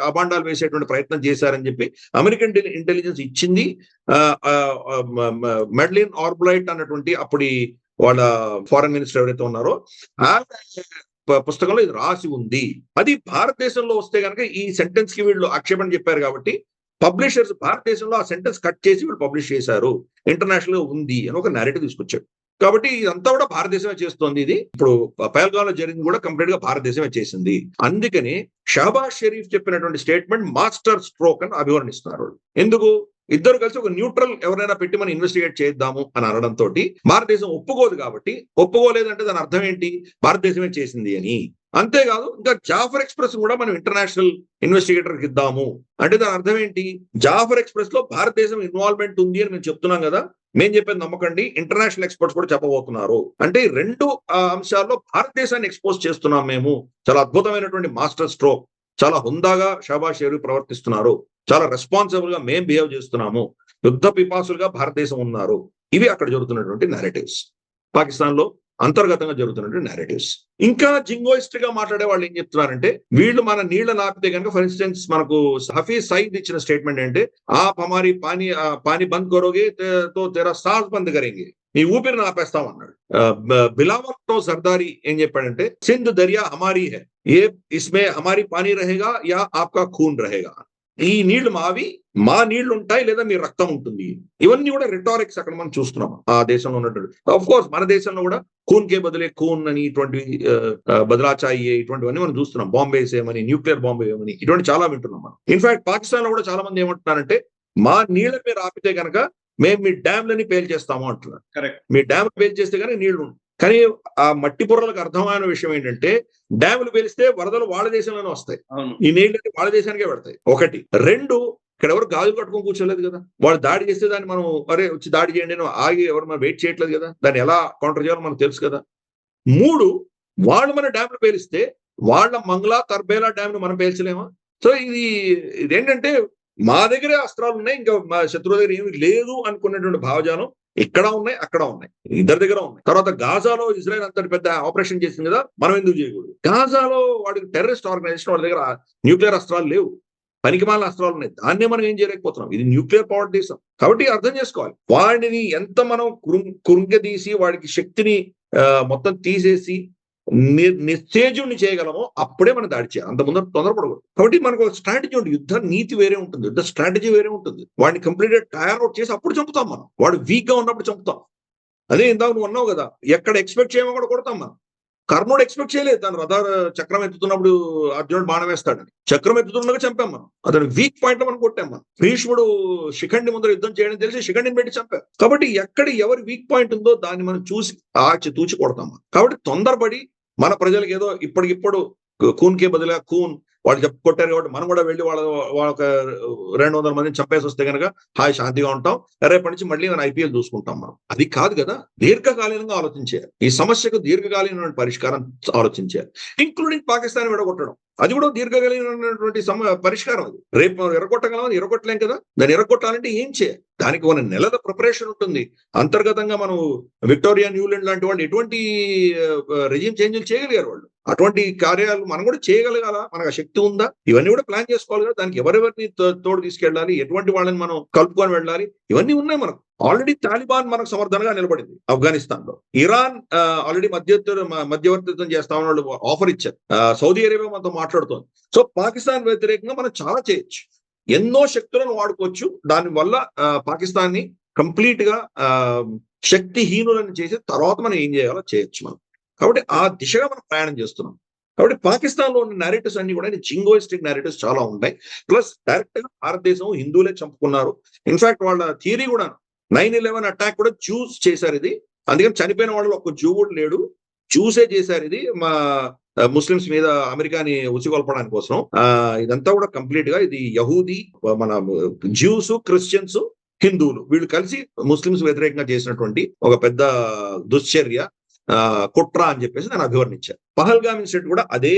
అబాండాలు వేసేటువంటి ప్రయత్నం చేశారని చెప్పి అమెరికన్ ఇంటెలిజెన్స్ ఇచ్చింది. మెడ్లిన్ ఆల్బ్రైట్ అన్నటువంటి అప్పటి వాళ్ళ ఫారెన్ మినిస్టర్ ఎవరైతే ఉన్నారో ఆ పుస్తకంలో ఇది రాసి ఉంది. అది భారతదేశంలో వస్తే కనుక ఈ సెంటెన్స్ కి వీళ్ళు ఆక్షేపణ చెప్పారు కాబట్టి పబ్లిషర్స్ భారతదేశంలో ఆ సెంటెన్స్ కట్ చేసి వీళ్ళు పబ్లిష్ చేశారు, ఇంటర్నేషనల్ గా ఉంది అని ఒక నేరేటివ్ తీసుకొచ్చాడు. కాబట్టి ఇదంతా కూడా భారతదేశమే చేస్తోంది. ఇది ఇప్పుడు పహల్గామ్ లో జరిగింది కూడా కంప్లీట్ గా భారతదేశమే చేసింది. అందుకని షహబాజ్ షరీఫ్ చెప్పినటువంటి స్టేట్మెంట్ మాస్టర్ స్ట్రోక్ అని అభివర్ణిస్తున్నారు. ఎందుకు? ఇద్దరు కలిసి ఒక న్యూట్రల్ ఎవరైనా పెట్టి మనం ఇన్వెస్టిగేట్ చేద్దాము అని అనడంతో భారతదేశం ఒప్పుకోదు కాబట్టి, ఒప్పుకోలేదంటే దాని అర్థం ఏంటి? భారతదేశమే చేసింది అని. అంతేకాదు ఇంకా జాఫర్ ఎక్స్ప్రెస్ కూడా మనం ఇంటర్నేషనల్ ఇన్వెస్టిగేటర్కి ఇద్దాము అంటే దాని అర్థం ఏంటి? జాఫర్ ఎక్స్ప్రెస్ లో భారతదేశం ఇన్వాల్వ్మెంట్ ఉంది అని మేము చెప్తున్నాం కదా, మేము చెప్పేది నమ్మకండి, ఇంటర్నేషనల్ ఎక్స్పర్ట్స్ కూడా చెప్పబోతున్నారు. అంటే 2 అంశాల్లో భారతదేశాన్ని ఎక్స్పోజ్ చేస్తున్నాం మేము. చాలా అద్భుతమైనటువంటి మాస్టర్ స్ట్రోక్, చాలా హుందాగా షహబాజ్ షరీఫ్ ప్రవర్తిస్తున్నారు, చాలా రెస్పాన్సిబుల్ గా మేము బిహేవ్ చేస్తున్నాము, యుద్ధ పిపాసులుగా భారతదేశం ఉన్నారు. ఇవి అక్కడ జరుగుతున్నటువంటి నేరేటివ్స్. పాకిస్తాన్ లో అంతర్గతంగా జరుగుతున్నటువంటి నేరేటివ్స్. ఇంకా జింగోయిస్ట్ గా మాట్లాడే వాళ్ళు ఏం చెప్తున్నారంటే, వీళ్ళు మన నీళ్ళని ఆపితే కనుక, ఫర్ ఇన్స్టెన్స్ మనకు హఫీజ్ సయీద్ ఇచ్చిన స్టేట్మెంట్ ఏంటంటే, ఆప్ హమారీ పానీ బంద్ కరోగే తో తెరా సాస్ బంద్ కరేంగే, ఈ ఊపిరిని ఆపేస్తాం అన్నాడు. బిలావల్ తో సర్దారి ఏం చెప్పాడంటే, సింధ్ దరియా హమారీ హై, ఏ ఇస్మే హమారీ పానీ రహేగా యా ఆప్కా ఖూన్ రహేగా, ఈ నీళ్లు మావి, మా నీళ్లు ఉంటాయి లేదా మీ రక్తం ఉంటుంది. ఇవన్నీ కూడా రిటారిక్స్ అక్కడ మనం చూస్తున్నాం ఆ దేశంలో ఉన్నటువంటి. ఆఫ్ కోర్స్ మన దేశంలో కూడా ఖూన్ కే బదులే ఖూన్ అని ఇటువంటి బదలాచాయి ఇటువంటివన్నీ మనం చూస్తున్నాం. బాంబే వేసేయమని, న్యూక్లియర్ బాంబే వేయమని, ఇటువంటి చాలా వింటున్నాం మనం. ఇన్ఫాక్ట్ పాకిస్తాన్ లో కూడా చాలా మంది ఏమంటున్నారంటే, మా నీళ్ళ మీరు ఆపితే కనుక మేము మీ డ్యామ్లని పేల్చేస్తాము అంటున్నారు. కరెక్ట్. మీ డ్యామ్ పేల్చేస్తే కనుక నీళ్లు. కానీ ఆ మట్టి పొరలకు అర్థమైన విషయం ఏంటంటే, డ్యాములు పేలిస్తే వరదలు వాళ్ళ దేశంలోనే వస్తాయి, ఈ నీళ్ళు వాళ్ళ దేశానికే పెడతాయి. ఒకటి. రెండు, ఇక్కడ ఎవరు గాజులు కట్టుకొని కూర్చోలేదు కదా. వాళ్ళు దాడి చేస్తే దాన్ని మనం అరే వచ్చి దాడి చేయండి అని ఆగి ఎవరు మనం వెయిట్ చేయట్లేదు కదా. దాన్ని ఎలా కౌంటర్ చేయాలో మనకు తెలుసు కదా. మూడు, వాళ్ళు మన డ్యామ్లు పేలిస్తే వాళ్ళ మంగళా తర్బేలా డ్యామ్ ను మనం పేల్చలేమా? సో ఇదేంటంటే, మా దగ్గరే అస్త్రాలు ఉన్నాయి, ఇంకా మా శత్రువు దగ్గర ఏమి లేదు అనుకున్నటువంటి భావజాలం ఇక్కడ ఉన్నాయి, అక్కడ ఉన్నాయి, ఇద్దరి దగ్గర ఉన్నాయి. తర్వాత గాజాలో ఇజ్రాయెల్ అంతటి పెద్ద ఆపరేషన్ చేసింది కదా, మనం ఎందుకు చేయకూడదు? గాజాలో వాడికి టెర్రరిస్ట్ ఆర్గనైజేషన్, వాళ్ళ దగ్గర న్యూక్లియర్ అస్త్రాలు లేవు, పనికిమాలిన అస్త్రాలు ఉన్నాయి. దాన్నే మనం ఏం చేయలేకపోతున్నాం. ఇది న్యూక్లియర్ పవర్ దేశం కాబట్టి అర్థం చేసుకోవాలి. వాడిని ఎంత మనం కురుంగదీసి వాడికి శక్తిని మొత్తం తీసేసి నిస్తేజుని చేయగలమో అప్పుడే మనం దాడి చేయాలి. అంత ముందర తొందరపడకూడదు. కాబట్టి మనకు ఒక స్ట్రాటజీ ఉంటుంది. యుద్ధ నీతి వేరే ఉంటుంది, యుద్ధ స్ట్రాటజీ వేరే ఉంటుంది. వాడిని కంప్లీట్ గా టైర్ అవుట్ చేసి అప్పుడు చంపుతాం మనం. వాడు వీక్ గా ఉన్నప్పుడు చంపుతాం. అదే ఇందాక నువ్వు అన్నావు కదా, ఎక్కడ ఎక్స్పెక్ట్ చేయమో కూడా కొడతాం మనం. కర్ణుడు ఎక్స్పెక్ట్ చేయలేదు తను రథ చక్రం ఎత్తుతున్నప్పుడు అర్జునుడు బాణం వేస్తాడని. చక్రం ఎత్తుతుండగా చంపాం మనం. అతను వీక్ పాయింట్ లో మనం కొట్టాం మనం. భీష్ముడు శిఖండి ముందర యుద్ధం చేయడం తెలిసి శిఖండిని పెట్టి చంపాం. కాబట్టి ఎక్కడ ఎవరి వీక్ పాయింట్ ఉందో దాన్ని మనం చూసి తూచి కొడతాం. కాబట్టి తొందరపడి మన ప్రజలకు ఏదో ఇప్పటికిప్పుడు కూన్ కే బదులుగా కూన్ వాళ్ళు కొట్టారు కాబట్టి మనం కూడా వెళ్ళి వాళ్ళ 200 మందిని చంపేసి వస్తే కనుక హాయ్ శాంతిగా ఉంటాం, రేపటి నుంచి మళ్ళీ మనం ఐపీఎల్ చూసుకుంటాం మనం. అది కాదు కదా. దీర్ఘకాలీనంగా ఆలోచించారు. ఈ సమస్యకు దీర్ఘకాలీనమైన పరిష్కారం ఆలోచించారు, ఇంక్లూడింగ్ పాకిస్తాన్ విడగొట్టడం. అది కూడా దీర్ఘకాలీనమైనటువంటి పరిష్కారం. అది రేపు మనం ఎరగొట్టగలం, ఎరగొట్టలేం కదా. దాన్ని ఎరగొట్టాలంటే ఏం చేయాలి? దానికి 1 నెలల ప్రిపరేషన్ ఉంటుంది. అంతర్గతంగా మనం విక్టోరియా న్యూలాండ్ లాంటి వాళ్ళు ఎటువంటి రెజ్యూమ్ చేంజ్లు చేయగలిగారు. వాళ్ళు అటువంటి కార్యాలు మనం కూడా చేయగలగాల, మనకు ఆ శక్తి ఉందా? ఇవన్నీ కూడా ప్లాన్ చేసుకోవాలి కదా. దానికి ఎవరెవరిని తోడు తీసుకెళ్ళాలి, ఎటువంటి వాళ్ళని మనం కలుపుకొని వెళ్ళాలి, ఇవన్నీ ఉన్నాయి మనకు. ఆల్రెడీ తాలిబాన్ మనకు సమర్థనగా నిలబడింది ఆఫ్ఘనిస్తాన్ లో. ఇరాన్ ఆల్రెడీ మధ్యవర్తిత్వం చేస్తామని వాళ్ళు ఆఫర్ ఇచ్చారు. సౌదీ అరేబియా మనతో మాట్లాడుతోంది. సో పాకిస్తాన్ వ్యతిరేకంగా మనం చాలా చేయొచ్చు, ఎన్నో శక్తులను వాడుకోవచ్చు. దానివల్ల పాకిస్తాన్ ని కంప్లీట్ గా శక్తిహీనులను చేసి తర్వాత మనం ఏం చేయాలో చేయొచ్చు మనం. కాబట్టి ఆ దిశగా మనం ప్రయాణం చేస్తున్నాం. కాబట్టి పాకిస్తాన్ లో ఉన్న నేరేటివ్స్ అన్ని కూడా జింగోయిస్టిక్ నేరేటివ్స్ చాలా ఉంటాయి. ప్లస్ డైరెక్ట్ గా భారతదేశం హిందువులే చంపుకున్నారు. ఇన్ఫాక్ట్ వాళ్ళ థియరీ కూడా 9/11 అటాక్ కూడా జూస్ చేశారు ఇది. అందుకని చనిపోయిన వాళ్ళు ఒక జూ కూడా లేడు, జూసే చేశారు ఇది మా ముస్లిమ్స్ మీద అమెరికాని ఉసిగొల్పడానికి కోసం. ఇదంతా కూడా కంప్లీట్ గా ఇది యహూదీ, మన జ్యూస్, క్రిస్టియన్స్, హిందువులు వీళ్ళు కలిసి ముస్లిమ్స్ వ్యతిరేకంగా చేసినటువంటి ఒక పెద్ద దుశ్చర్య, కుట్ర అని చెప్పేసి నేను అభివర్ణించాను. పహల్గామ్ ఇన్సిడెంట్ కూడా అదే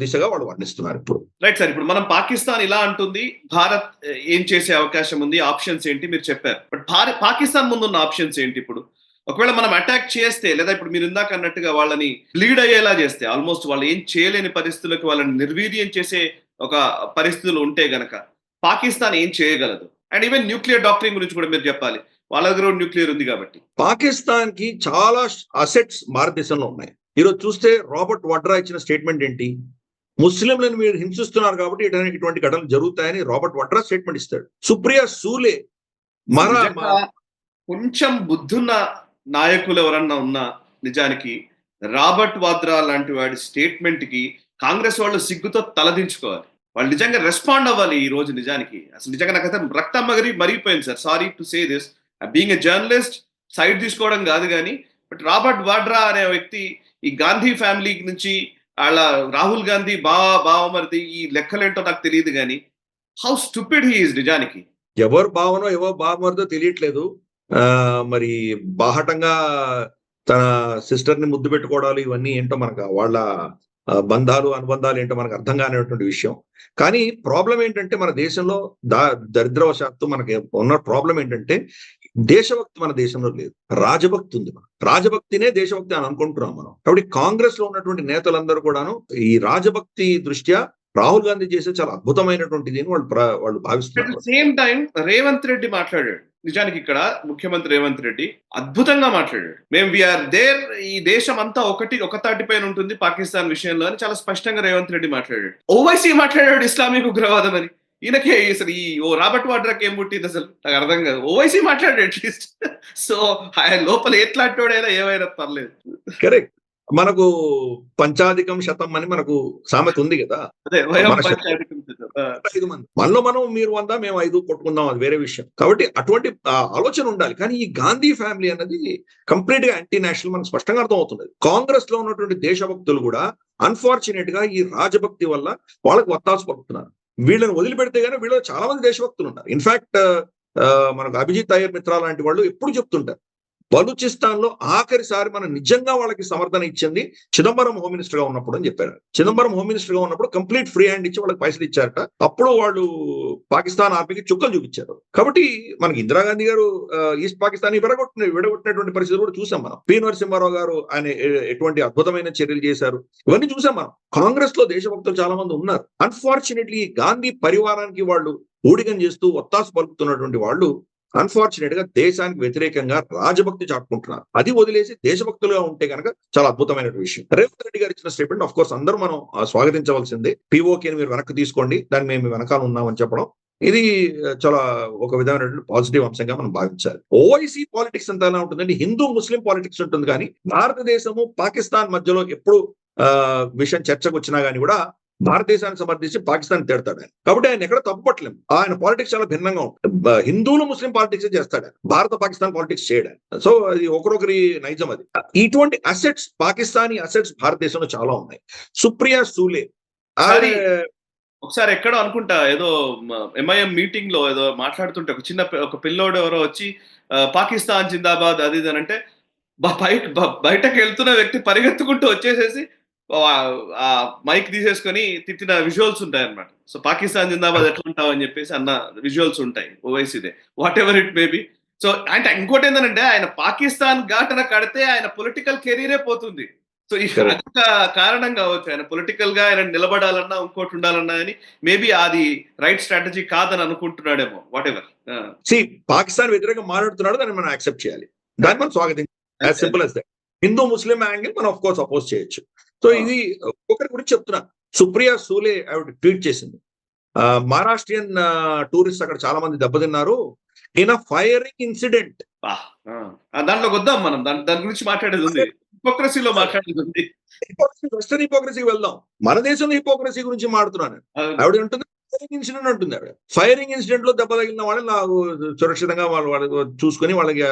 దిశగా వాళ్ళు వర్ణిస్తున్నారు ఇప్పుడు. Right sir. ఇప్పుడు మనం పాకిస్తాన్ ఇలా అంటుంది, భారత్ ఏం చేసే అవకాశం ఉంది, ఆప్షన్స్ ఏంటి మీరు చెప్పారు. బట్ పాకిస్తాన్ ముందు ఉన్న ఆప్షన్స్ ఏంటి? ఇప్పుడు ఒకవేళ మనం అటాక్ చేస్తే, లేదా ఇప్పుడు మీరు ఇందాక అన్నట్టుగా వాళ్ళని లీడ్ అయ్యేలా చేస్తే, ఆల్మోస్ట్ వాళ్ళు ఏం చేయలేని పరిస్థితులకు వాళ్ళని నిర్వీర్యం చేసే ఒక పరిస్థితులు ఉంటే గనక పాకిస్తాన్ ఏం చేయగలదు? అండ్ ఈవెన్ న్యూక్లియర్ డాక్టరింగ్ గురించి కూడా మీరు చెప్పాలి. వాళ్ళ దగ్గర న్యూక్లియర్ ఉంది కాబట్టి. పాకిస్తాన్ కి చాలా అసెట్స్ భారతదేశంలో ఉన్నాయి. ఈరోజు చూస్తే రాబర్ట్ వడ్రా ఇచ్చిన స్టేట్మెంట్ ఏంటి? ముస్లింలను మీరు హింసిస్తున్నారు కాబట్టి ఇటువంటి ఘటనలు జరుగుతాయని రాబర్ట్ వడ్రా స్టేట్మెంట్ ఇస్తాడు. సుప్రియా సూలే కొంచెం బుద్ధున్న నాయకులు ఎవరన్నా ఉన్నా నిజానికి రాబర్ట్ వాద్రా లాంటి వాడి స్టేట్మెంట్ కి కాంగ్రెస్ వాళ్ళు సిగ్గుతో తలదించుకోవాలి. వాళ్ళు నిజంగా రెస్పాండ్ అవ్వాలి. ఈ రోజు నిజానికి అసలు నిజంగా నాకైతే రక్తం మరిగిపోయింది sir. Sorry to say this, being a journalist side తీసుకోవడం కాదు కానీ, బట్ రాబర్ట్ వాడ్రా అనే వ్యక్తి ఈ గాంధీ ఫ్యామిలీ నుంచి వాళ్ళ రాహుల్ గాంధీ బావమరిది ఈ లెక్కలేంటో నాకు తెలియదు కానీ హౌ స్టూపిడ్ హీ ఈజ్ నిజానికి. ఎవరు బావనో ఎవరు బావమరిదో తెలియట్లేదు. మరి బాహటంగా తన సిస్టర్ ని ముద్దు పెట్టుకోవడాలు ఇవన్నీ ఏంటో మనకు వాళ్ళ బంధాలు అనుబంధాలు ఏంటో మనకు అర్థం కానిటువంటి విషయం. కానీ ప్రాబ్లం ఏంటంటే మన దేశంలో దరిద్రవశాత్తు మనకి ఉన్న ప్రాబ్లం ఏంటంటే దేశభక్తి మన దేశంలో లేదు, రాజభక్తి ఉంది. మనం రాజభక్తినే దేశభక్తి అని అనుకుంటున్నాం మనం. కాబట్టి కాంగ్రెస్ లో ఉన్నటువంటి నేతలందరూ కూడాను ఈ రాజభక్తి దృష్ట్యా రాహుల్ గాంధీ చేసే చాలా అద్భుతమైనటువంటిది అని వాళ్ళు అట్ భావిస్తున్నారు. The same time Revanth Reddy మాట్లాడాడు. నిజానికి ఇక్కడ ముఖ్యమంత్రి రేవంత్ రెడ్డి అద్భుతంగా మాట్లాడాడు. మేము వీఆర్ దేర్, ఈ దేశం అంతా ఒక తాటిపైన ఉంటుంది పాకిస్తాన్ విషయంలో అని చాలా స్పష్టంగా రేవంత్ రెడ్డి మాట్లాడాడు. ఓవైసీ మాట్లాడాడు ఇస్లామిక్ ఉగ్రవాదం అని. ఈయనకే అసలు ఈ రాబర్ట్ వాడ్రాకి ఏం పుట్టింది అసలు నాకు అర్థం కాదు. ఓవైసీ మాట్లాడాడు అట్లీస్ట్. సో ఆయన లోపల ఎట్లాంటోడైనా ఏమైనా పర్లేదు. కరెక్ట్. మనకు పంచాధికం శతం అని మనకు సామెత ఉంది కదా. అదే వయం మన పంచాధికం శతం. 5 మంది మనలో మనం మీరు 100 మేము 5 కొట్టుకుందాం, అది వేరే విషయం. కాబట్టి అటువంటి ఆలోచన ఉండాలి. కానీ ఈ గాంధీ ఫ్యామిలీ అన్నది కంప్లీట్ గా యాంటీ నేషనల్ మనకు స్పష్టంగా అర్థం అవుతుంది. కాంగ్రెస్ లో ఉన్నటువంటి దేశభక్తులు కూడా అన్ఫార్చునేట్ గా ఈ రాజభక్తి వల్ల వాళ్ళకి వత్తాసు పడుతున్నారు. వీళ్ళని వదిలిపెడితే గానీ వీళ్ళు చాలా మంది దేశభక్తులు ఉన్నారు. ఇన్ఫాక్ట్ మనకు అభిజిత్ అయ్యర్ మిత్రా లాంటి వాళ్ళు ఎప్పుడు చెప్తుంటారు, బలూచిస్తాన్ లో ఆఖరిసారి మనం నిజంగా వాళ్ళకి సమర్థన ఇచ్చింది చిదంబరం హోమ్ మినిస్టర్ గా ఉన్నప్పుడు అని చెప్పారు. చిదంబరం హోమ్ మినిస్టర్ గా ఉన్నప్పుడు కంప్లీట్ ఫ్రీ హ్యాండ్ ఇచ్చి వాళ్ళకి పైసలు ఇచ్చారట. అప్పుడు వాళ్ళు పాకిస్తాన్ ఆర్మీకి చుక్కలు చూపించారు. కాబట్టి మనకి ఇందిరాగాంధీ గారు ఈస్ట్ పాకిస్తాన్ విడగొట్టినటువంటి పరిస్థితి కూడా చూసాం మనం. పి నరసింహారావు గారు ఆయన ఎటువంటి అద్భుతమైన చర్యలు చేశారు, ఇవన్నీ చూసాం మనం. కాంగ్రెస్ లో దేశభక్తులు చాలా మంది ఉన్నారు. అన్ఫార్చునేట్లీ గాంధీ పరివారానికి వాళ్ళు ఊడిగం చేస్తూ ఒత్తాసు పలుకుతున్నటువంటి వాళ్ళు అన్ఫార్చునేట్ గా దేశానికి వ్యతిరేకంగా రాజభక్తి చాటుకుంటున్నారు. అది వదిలేసి దేశభక్తులుగా ఉంటే కనుక చాలా అద్భుతమైన విషయం. రేవంత్ రెడ్డి గారు ఇచ్చిన స్టేట్మెంట్ ఆఫ్ కోర్స్ అందరూ మనం స్వాగతించవలసిందే. పిఓకేని మీరు వెనక్కి తీసుకోండి, దాన్ని మేము వెనకాల ఉన్నామని చెప్పడం, ఇది చాలా ఒక విధమైనటువంటి పాజిటివ్ అంశంగా మనం భావించాలి. ఓవైసీ పాలిటిక్స్ అంతా ఎలా ఉంటుందంటే హిందూ ముస్లిం పాలిటిక్స్ ఉంటుంది, కానీ భారతదేశము పాకిస్తాన్ మధ్యలో ఎప్పుడు విషయం చర్చకు వచ్చినా గానీ కూడా భారతదేశాన్ని సమర్థించి పాకిస్తాన్ తిడతాడు ఆయన. కాబట్టి ఆయన ఎక్కడ తప్పుపట్టలేము. ఆయన పాలిటిక్స్ చాలా భిన్నంగా ఉంటుంది. హిందువులు ముస్లిం పాలిటిక్స్ చేస్తాడు, భారత పాకిస్తాన్ పాలిటిక్స్ చేయడు. సో అది ఒకరొకరి నైజం. అది ఇటువంటి అసెట్స్, పాకిస్తానీ అసెట్స్ భారతదేశంలో చాలా ఉన్నాయి. సుప్రియా సూలే ఒకసారి ఎక్కడో అనుకుంటా ఏదో ఎంఐఎం మీటింగ్ లో ఏదో మాట్లాడుతుంటే ఒక పిల్లోడు ఎవరో వచ్చి పాకిస్తాన్ జిందాబాద్ అది ఇది అని అంటే బయటకు వెళ్తున్న వ్యక్తి పరిగెత్తుకుంటూ వచ్చేసేసి ఆ మైక్ తీసేసుకొని తిట్టిన విజువల్స్ ఉంటాయి అన్నమాట. సో పాకిస్తాన్ జిందాబాద్ ఎట్లా ఉంటావు అని చెప్పేసి అన్న విజువల్స్ ఉంటాయి ఓవైసీదే, whatever it maybe. So అంటే ఇంకోటి ఏంటంటే ఆయన పాకిస్తాన్ ఘాటన కడితే ఆయన పొలిటికల్ కెరీరే పోతుంది. సో ఈ కారణం కావచ్చు ఆయన పొలిటికల్ గా ఆయన నిలబడాలన్నా ఇంకోటి ఉండాలన్నా అని మేబీ అది రైట్ స్ట్రాటజీ కాదని అనుకుంటున్నాడేమో. What ever. పాకిస్తాన్ వ్యతిరేకంగా మాట్లాడుతున్నాడు, దాన్ని మనం యాక్సెప్ట్ చేయాలి, దాన్ని మనం స్వాగతించాలి. As simple as that. Hindu Muslim angle మనం ఆఫ్ కోర్స్ అపోజ్ చేయొచ్చు. సో ఇది ఒకరి గురించి చెప్తున్నా. సుప్రియా సూలే ఆవిడ ట్వీట్ చేసింది, మహారాష్ట్రియన్ టూరిస్ట్ అక్కడ చాలా మంది దెబ్బతిన్నారు ఇన్ అ ఫైరింగ్ ఇన్సిడెంట్. దాంట్లోకి వద్దాం మనం, దాని గురించి మాట్లాడేది ఉంది, హిపోక్రసీలో మాట్లాడేది ఉంది. వెస్టర్న్ హిపోక్రసీకి వెళ్దాం. మన దేశంలో హిపోక్రసీ గురించి మాట్లాడుతున్నాను. ఆవిడ ఉంటుంది ఫైరింగ్ ఇన్సిడెంట్ అంటుంది. ఆవిడ ఫైరింగ్ ఇన్సిడెంట్ లో దెబ్బ తగిలిన వాళ్ళని నాకు సురక్షితంగా వాళ్ళు చూసుకొని వాళ్ళకి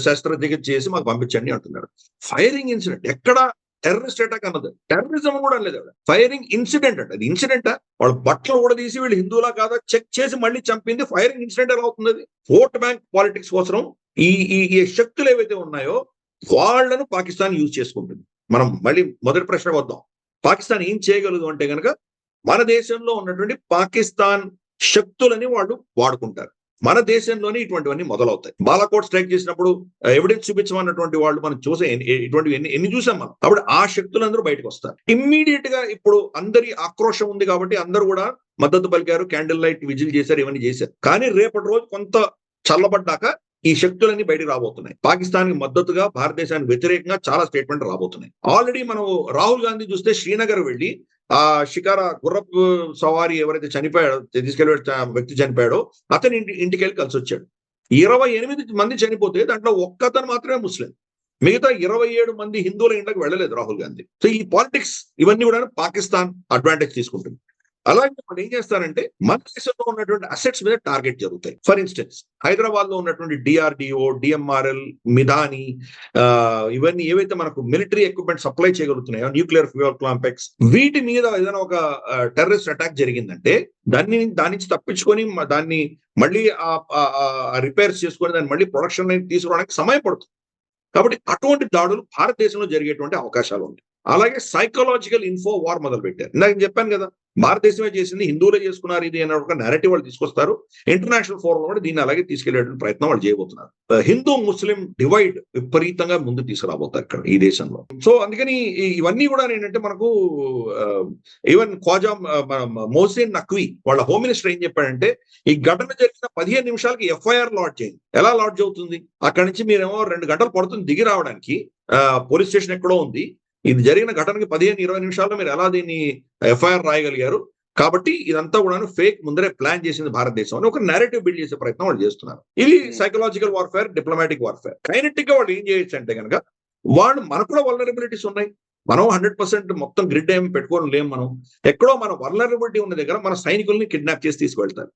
శస్త్రచికిత్స చేసి మాకు పంపించండి అంటున్నాడు. ఫైరింగ్ ఇన్సిడెంట్ ఎక్కడ టెర్రరిస్ట్ అటాక్ అన్నది, టెర్రరిజం కూడా లేదు. ఆవిడ ఫైరింగ్ ఇన్సిడెంట్ అంటే అది ఇన్సిడెంటా? వాళ్ళ బట్టలు కూడా తీసి వీళ్ళు హిందువులా కాదా చెక్ చేసి మళ్ళీ చంపింది ఫైరింగ్ ఇన్సిడెంట్ ఎలా అవుతుంది? ఓట్ బ్యాంక్ పాలిటిక్స్ కోసం ఈ శక్తులు ఏవైతే ఉన్నాయో వాళ్లను పాకిస్తాన్ యూజ్ చేసుకుంటుంది. మనం మళ్ళీ మొదటి ప్రశ్న వద్దాం. పాకిస్తాన్ ఏం చేయగలదు అంటే కనుక మన దేశంలో ఉన్నటువంటి పాకిస్తాన్ శక్తులని వాళ్ళు వాడుకుంటారు. మన దేశంలోనే ఇటువంటివన్నీ మొదలవుతాయి. బాలాకోట్ స్ట్రైక్ చేసినప్పుడు ఎవిడెన్స్ చూపించమన్నటువంటి వాళ్ళు మనం చూసే ఇటువంటివి ఎన్ని చూసాం మనం. కాబట్టి ఆ శక్తులందరూ బయటకు వస్తారు. ఇమ్మీడియట్ గా ఇప్పుడు అందరి ఆక్రోషం ఉంది కాబట్టి అందరూ కూడా మద్దతు పలికారు, క్యాండిల్ లైట్ విజిల్ చేశారు, ఇవన్నీ చేశారు. కానీ రేపటి రోజు కొంత చల్లబడ్డాక ఈ శక్తులన్నీ బయటకు రాబోతున్నాయి. పాకిస్తాన్ కి మద్దతుగా, భారతదేశానికి వ్యతిరేకంగా చాలా స్టేట్మెంట్ రాబోతున్నాయి. ఆల్రెడీ మనం రాహుల్ గాంధీ చూస్తే శ్రీనగర్ వెళ్ళి ఆ షికారా గుర్రపు సవారి ఎవరైతే చనిపోయాడో, తీసుకెళ్లి వ్యక్తి చనిపోయాడో అతని ఇంటికి వెళ్ళి కలిసి వచ్చాడు. 28 మంది చనిపోతే దాంట్లో ఒక్కతను మాత్రమే ముస్లిం, మిగతా 27 మంది హిందువుల ఇంట్లోకి వెళ్ళలేదు రాహుల్ గాంధీ. సో ఈ పాలిటిక్స్ ఇవన్నీ కూడా పాకిస్తాన్ అడ్వాంటేజ్ తీసుకుంటుంది. అలాగే వాళ్ళు ఏం చేస్తారంటే మన దేశంలో ఉన్నటువంటి అసెట్స్ మీద టార్గెట్ జరుగుతాయి. ఫర్ ఇన్స్టెన్స్ హైదరాబాద్ లో ఉన్నటువంటి డిఆర్డిఓ, డిఎంఆర్ఎల్, మిధాని, ఇవన్నీ ఏవైతే మనకు మిలిటరీ ఎక్విప్మెంట్ సప్లై చేయగలుగుతున్నాయో, న్యూక్లియర్ ఫ్యూయల్ కాంప్లెక్స్, వీటి మీద ఏదైనా ఒక టెర్రరిస్ట్ అటాక్ జరిగిందంటే దాని నుంచి తప్పించుకొని దాన్ని మళ్ళీ రిపేర్స్ చేసుకొని దాన్ని మళ్ళీ ప్రొడక్షన్ తీసుకురావడానికి సమయం పడుతుంది. కాబట్టి అటువంటి దాడులు భారతదేశంలో జరిగేటువంటి అవకాశాలు ఉంటాయి. అలాగే సైకలాజికల్ ఇన్ఫో వార్ మొదలు పెట్టారు. ఇందాక చెప్పాను కదా, భారతదేశమే చేసింది, హిందువులే చేసుకున్నారు ఇది అనే ఒక నెరేటివ్ వాళ్ళు తీసుకొస్తారు. ఇంటర్నేషనల్ ఫోరం కూడా దీన్ని అలాగే తీసుకెళ్లే ప్రయత్నం వాళ్ళు చేయబోతున్నారు. హిందూ ముస్లిం డివైడ్ విపరీతంగా ముందు తీసుకురాబోతారు ఇక్కడ ఈ దేశంలో. సో అందుకని ఇవన్నీ కూడా ఏంటంటే మనకు ఈవెన్ ఖ్వాజా మోహసిన్ నఖ్వీ వాళ్ళ హోమ్ మినిస్టర్ ఏం చెప్పాడంటే, ఈ ఘటన జరిగిన 15 నిమిషాలకి ఎఫ్ఐఆర్ లాడ్జ్ చేయండి. ఎలా లాడ్జ్ అవుతుంది? అక్కడి నుంచి మీరేమో 2 గంటలు పడుతుంది దిగి రావడానికి. పోలీస్ స్టేషన్ ఎక్కడో ఉంది. ఇది జరిగిన ఘటనకి 15-20 నిమిషాల్లో మీరు ఎలా దీన్ని ఎఫ్ఐఆర్ రాయగలిగారు? కాబట్టి ఇదంతా కూడా ఫేక్, ముందరే ప్లాన్ చేసింది భారతదేశం అని ఒక నేరేటివ్ బిల్డ్ చేసే ప్రయత్నం వాళ్ళు చేస్తున్నారు. ఇది psychological warfare, diplomatic warfare. Kinetic గా వాళ్ళు ఏం చేయొచ్చు అంటే కనుక, వాళ్ళు మనకు కూడా వల్నరబిలిటీస్ ఉన్నాయి. మనం 100% మొత్తం గ్రిడ్ ఏమి పెట్టుకోవడం లేము. మనం ఎక్కడో మన వల్నరబిలిటీ ఉన్న దగ్గర మన సైనికుల్ని కిడ్నాప్ చేసి తీసుకువెళ్తారు.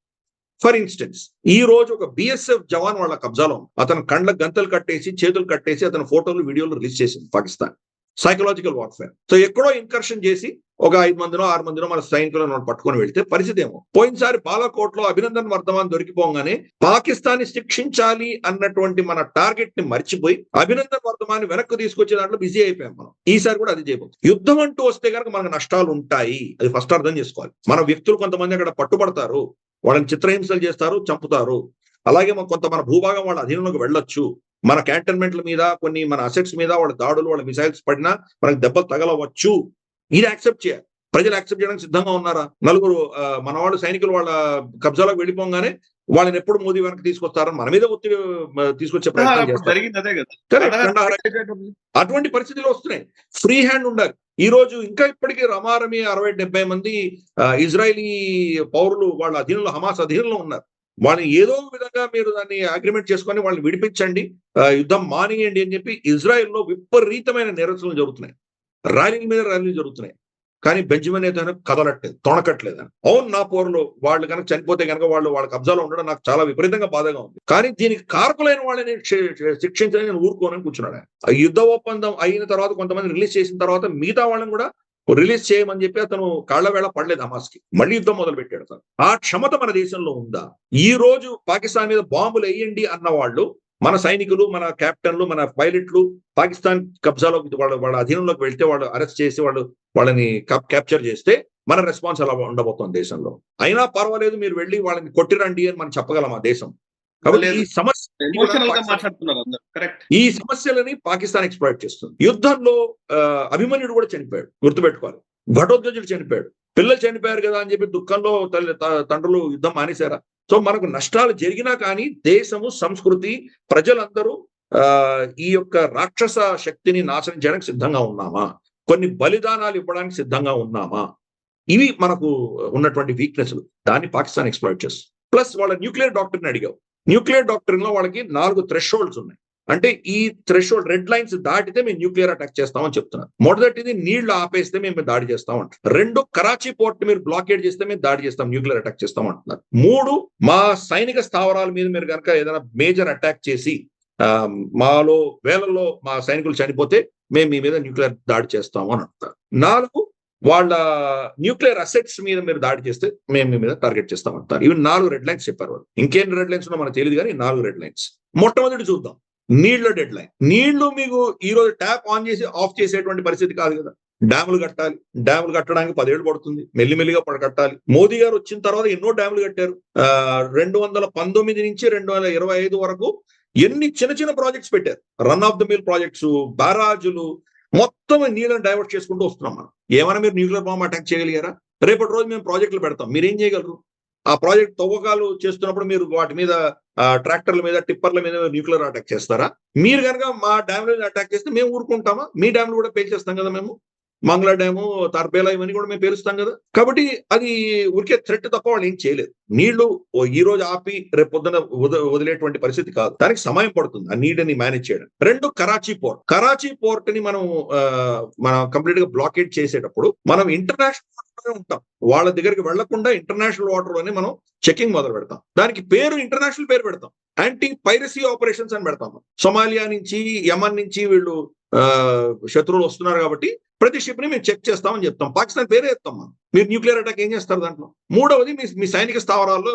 ఫర్ ఇన్స్టెన్స్, ఈ రోజు ఒక బిఎస్ఎఫ్ జవాన్ వాళ్ళ కబ్జాలో అతను కండ్ల గంతలు కట్టేసి, చేతులు కట్టేసి అతని ఫోటోలు, వీడియోలు రిలీజ్ చేసింది పాకిస్తాన్. Psychological warfare. సో ఎక్కడో ఇన్కర్షన్ చేసి ఒక 5 మందినో 6 మందినో మన సైనికులను పట్టుకొని వెళ్తే పరిస్థితి ఏమో. పోయినసారి బాలాకోట్ లో అభినందన్ వర్ధమాన్ దొరికిపోగానే పాకిస్తాన్ని శిక్షించాలి అన్నటువంటి మన టార్గెట్ ని మర్చిపోయి అభినందన్ వర్ధమాన్ వెనక్కి తీసుకొచ్చే దాంట్లో బిజీ అయిపోయాం మనం. ఈసారి కూడా అది చేయబోతుంది. యుద్ధం అంటూ వస్తే కనుక మనకు నష్టాలు ఉంటాయి. అది ఫస్ట్ అర్థం చేసుకోవాలి. మన వ్యక్తులు కొంతమంది అక్కడ పట్టుబడతారు, వాళ్ళని చిత్రహింసలు చేస్తారు, చంపుతారు. అలాగే కొంత మన భూభాగం వాళ్ళ అధీనంలోకి వెళ్ళొచ్చు. మన క్యాంటన్మెంట్ల మీద, కొన్ని మన అసెట్స్ మీద వాళ్ళ దాడులు, వాళ్ళ మిసైల్స్ పడినా మనకు దెబ్బలు తగలవచ్చు. ఇది యాక్సెప్ట్ చేయాలి. ప్రజలు యాక్సెప్ట్ చేయడానికి సిద్ధంగా ఉన్నారా? నలుగురు మన వాళ్ళు సైనికులు వాళ్ళ కబ్జాలోకి వెళ్ళిపోగానే వాళ్ళని ఎప్పుడు మోదీ వెనక్కి తీసుకొస్తారని మన మీద ఒత్తిడి తీసుకొచ్చే ప్రయత్నం చేస్తారు. అటువంటి పరిస్థితులు వస్తున్నాయి. ఫ్రీ హ్యాండ్ ఉండాలి. ఈ రోజు ఇంకా ఇప్పటికీ రమారమి 60-70 మంది ఇజ్రాయలీ పౌరులు వాళ్ళ అధీనంలో, హమాస్ అధీనంలో ఉన్నారు. వాళ్ళని ఏదో విధంగా మీరు దాన్ని అగ్రిమెంట్ చేసుకొని వాళ్ళని విడిపించండి, యుద్ధం మానేయండి అని చెప్పి ఇజ్రాయెల్లో విపరీతమైన నిరసనలు జరుగుతున్నాయి. ర్యాలీల మీద ర్యాలీలు జరుగుతున్నాయి. కానీ బెంజమిన్ నేతన్యాహు కదలట్లేదు, తొణకట్లేదు. అవును, నా పౌరులు వాళ్ళు కనుక చనిపోతే కనుక వాళ్ళ కబ్జాలో ఉండడం నాకు చాలా విపరీతంగా బాధగా ఉంది. కానీ దీనికి కారకులైన వాళ్ళని శిక్షించని నేను ఊరుకోనని కూర్చున్నాడు. ఆ యుద్ధ ఒప్పందం అయిన తర్వాత కొంతమంది రిలీజ్ చేసిన తర్వాత మిగతా వాళ్ళని కూడా రిలీజ్ చేయమని చెప్పి అతను కాళ్ల వేళ పడలేదు హమాస్కి. మళ్ళీ యుద్ధం మొదలు పెట్టాడు. ఆ క్షమత మన దేశంలో ఉందా? ఈ రోజు పాకిస్తాన్ మీద బాంబులు వేయండి అన్న వాళ్ళు, మన సైనికులు, మన కెప్టెన్లు, మన పైలట్లు పాకిస్తాన్ కబ్జాలో వాళ్ళ అధీనంలోకి వెళ్తే వాళ్ళు అరెస్ట్ చేసి వాళ్ళని క్యాప్చర్ చేస్తే మన రెస్పాన్స్ అలా ఉండబోతోంది దేశంలో. అయినా పర్వాలేదు, మీరు వెళ్ళి వాళ్ళని కొట్టిరండి అని మనం చెప్పగలం ఆ దేశం. కాబట్టి ఈ సమస్యలని పాకిస్తాన్ ఎక్స్‌ప్లాయిట్ చేస్తుంది. యుద్ధంలో అభిమన్యుడు కూడా చనిపోయాడు, గుర్తుపెట్టుకోవాలి. ఘటోత్కచుడు చనిపోయాడు. పిల్లలు చనిపోయారు కదా అని చెప్పి దుఃఖంలో తండ్రులు యుద్ధం మానేశారా? సో మనకు నష్టాలు జరిగినా కానీ దేశము, సంస్కృతి, ప్రజలందరూ ఈ యొక్క రాక్షస శక్తిని నాశనం చేయడానికి సిద్ధంగా ఉన్నామా? కొన్ని బలిదానాలు ఇవ్వడానికి సిద్ధంగా ఉన్నామా? ఇవి మనకు ఉన్నటువంటి వీక్నెస్లు. దాన్ని పాకిస్తాన్ ఎక్స్‌ప్లాయిట్ చేస్తుంది. ప్లస్ వాళ్ళ న్యూక్లియర్ డాక్టర్ని అడిగావు. న్యూక్లియర్ డాక్టరీన్ లో వాళ్ళకి 4 థ్రెషోల్డ్స్ ఉన్నాయి. అంటే ఈ థ్రెషోల్డ్, రెడ్ లైన్స్ దాటితే మేము న్యూక్లియర్ అటాక్ చేస్తామని చెప్తున్నారు. మొదటిది నీళ్లు ఆపేస్తే మేము దాడి చేస్తాం అంటారు. 2 కరాచీ పోర్ట్ మీరు బ్లాకేడ్ చేస్తే మేము దాడి చేస్తాం, న్యూక్లియర్ అటాక్ చేస్తాం అంటున్నారు. 3 మా సైనిక స్థావరాల మీద మీరు కనుక ఏదైనా మేజర్ అటాక్ చేసి మాలో వేలల్లో మా సైనికులు చనిపోతే మేము మీ మీద న్యూక్లియర్ దాడి చేస్తాము అని అంటారు. 4 వాళ్ళ న్యూక్లియర్ అసెట్స్ మీద మీరు దాడి చేస్తే మేము మీ మీద టార్గెట్ చేస్తామంటారు. ఇవి 4 రెడ్ లైన్స్ చెప్పారు వాళ్ళు. ఇంకేం రెడ్ లైన్స్ ఉన్నా మనకు తెలియదు, కానీ 4 రెడ్ లైన్స్. మొట్టమొదటి చూద్దాం, నీళ్ల డెడ్ లైన్. నీళ్లు మీకు ఈ రోజు ట్యాప్ ఆన్ చేసి ఆఫ్ చేసేటువంటి పరిస్థితి కాదు కదా. డ్యాములు కట్టాలి. డ్యాములు కట్టడానికి 10 ఏళ్ళు పడుతుంది. మెల్లిమెల్లిగా కట్టాలి. మోదీ గారు వచ్చిన తర్వాత ఎన్నో డ్యాములు కట్టారు. 2019 నుంచి 2025 వరకు ఎన్ని చిన్న చిన్న ప్రాజెక్ట్స్ పెట్టారు. Run of the mill projects, బ్యారాజులు, మొత్తం నీళ్ళని డైవర్ట్ చేసుకుంటూ వస్తున్నాం మనం. ఏమైనా మీరు న్యూక్లియర్ బాంబ్ అటాక్ చేయగలిగారా? రేపటి రోజు మేము ప్రాజెక్టులు పెడతాం, మీరేం చేయగలరు? ఆ ప్రాజెక్ట్ తవ్వకాలు చేస్తున్నప్పుడు మీరు వాటి మీద ట్రాక్టర్ల మీద, టిప్పర్ల మీద న్యూక్లియర్ అటాక్ చేస్తారా? మీరు కనుక మా డ్యామ్ మీద అటాక్ చేస్తే మేము ఊరుకుంటామా? మీ డ్యామ్లు కూడా పేల్చేస్తాం కదా మేము. మంగళ డ్యాము, తార్బేలా, ఇవన్నీ కూడా మేము పేరుస్తాం కదా. కాబట్టి అది ఊరికే థ్రెట్ తప్ప వాళ్ళు ఏం చేయలేదు. నీళ్లు ఈ రోజు ఆపి రేపు పొద్దున వదిలేటువంటి పరిస్థితి కాదు. దానికి సమయం పడుతుంది ఆ నీటిని మేనేజ్ చేయడం. 2 కరాచీ పోర్ట్. కరాచీ పోర్ట్ ని మనం కంప్లీట్ గా బ్లాకేడ్ చేసేటప్పుడు మనం ఇంటర్నేషనల్ ఉంటాం. వాళ్ళ దగ్గరికి వెళ్లకుండా ఇంటర్నేషనల్ వాటర్ లోనే మనం చెకింగ్ మొదలు పెడతాం. దానికి ఇంటర్నేషనల్ పేరు పెడతాం. యాంటీ పైరసీ ఆపరేషన్స్ అని పెడతాం. సొమాలియా నుంచి, యమన్ నుంచి వీళ్ళు శత్రువులు వస్తున్నారు కాబట్టి ప్రతి షిప్ ని మేము చెక్ చేస్తామని చెప్తాం. పాకిస్తాన్ పేరే చెప్తాం మనం. మీరు న్యూక్లియర్ అటాక్ ఏం చేస్తారు దాంట్లో? 3వది మీ సైనిక స్థావరాల్లో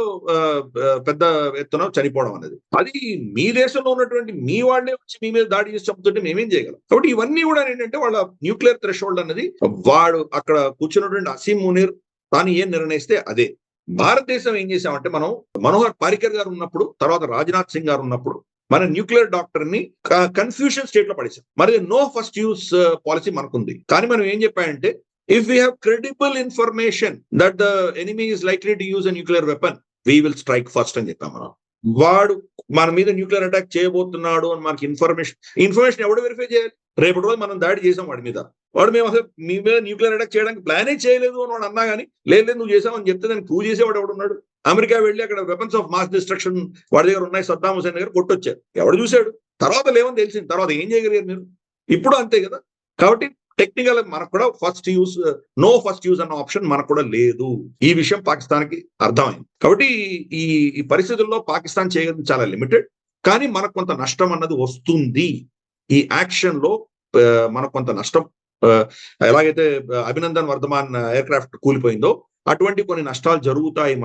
పెద్ద ఎత్తున చనిపోవడం అనేది. అది మీ దేశంలో ఉన్నటువంటి మీ వాళ్ళే వచ్చి మీ మీద దాడి చేసి చంపుతుంటే మేమేం చేయగలం? కాబట్టి ఇవన్నీ కూడా ఏంటంటే వాళ్ళ న్యూక్లియర్ థ్రెషోల్డ్ అనేది, వాడు అక్కడ కూర్చున్నటువంటి అసీం మునీర్, తాను ఏం నిర్ణయిస్తే అదే. భారతదేశం ఏం చేశామంటే మనం మనోహర్ పారికర్ గారు ఉన్నప్పుడు, తర్వాత రాజ్నాథ్ సింగ్ గారు ఉన్నప్పుడు మన న్యూక్లియర్ డాక్టర్ ని కన్ఫ్యూషన్ స్టేట్ లో పడేసాం. మరి నో ఫస్ట్ యూస్ పాలసీ మనకుంది. కానీ మనం ఏం చెప్పామంటే if we have credible information that the enemy is likely to use a nuclear weapon we will strike first అని చెప్పాం మనం. వాడు మన మీద న్యూక్లియర్ అటాక్ చేయబోతున్నాడు అని మనకి ఇన్ఫర్మేషన్ ఎవడు వెరిఫై చేయాలి? రేపటి రోజు మనం దాడి చేసాం వాడి మీద, వాడు మేము అసలు మీ మీద న్యూక్లియర్ అటాక్ చేయడానికి ప్లానే చేయలేదు అని వాడు అన్నా కానీ లేదు నువ్వు చేసావని చెప్తే దాన్ని ప్రూవ్ చేసేవాడు ఎవడున్నాడు? అమెరికా వెళ్ళి అక్కడ వెపన్స్ ఆఫ్ మాస్ డిస్ట్రక్షన్ వాడి దగ్గర ఉన్నాయి, సద్దాం హుసేన్ దగ్గర కొట్టొచ్చారు. ఎవడు చూశాడు? తర్వాత లేవని తెలిసింది. తర్వాత ఏం చేయగలిగారు మీరు? ఇప్పుడు అంతే కదా. కాబట్టి టెక్నికల్ మనకు కూడా నో ఫస్ట్ యూజ్ అన్న ఆప్షన్ మనకు కూడా లేదు. ఈ విషయం పాకిస్తాన్ కి అర్థమైంది. కాబట్టి ఈ పరిస్థితుల్లో పాకిస్తాన్ చేయగలిగింది చాలా లిమిటెడ్. కానీ మనకు కొంత నష్టం అన్నది వస్తుంది. ఈ యాక్షన్ లో మనకు కొంత నష్టం, ఎలాగైతే అభినందన్ వర్ధమాన్ ఎయిర్ క్రాఫ్ట్ కూలిపోయిందో అటువంటి కొన్ని నష్టాలు జరుగుతాయి.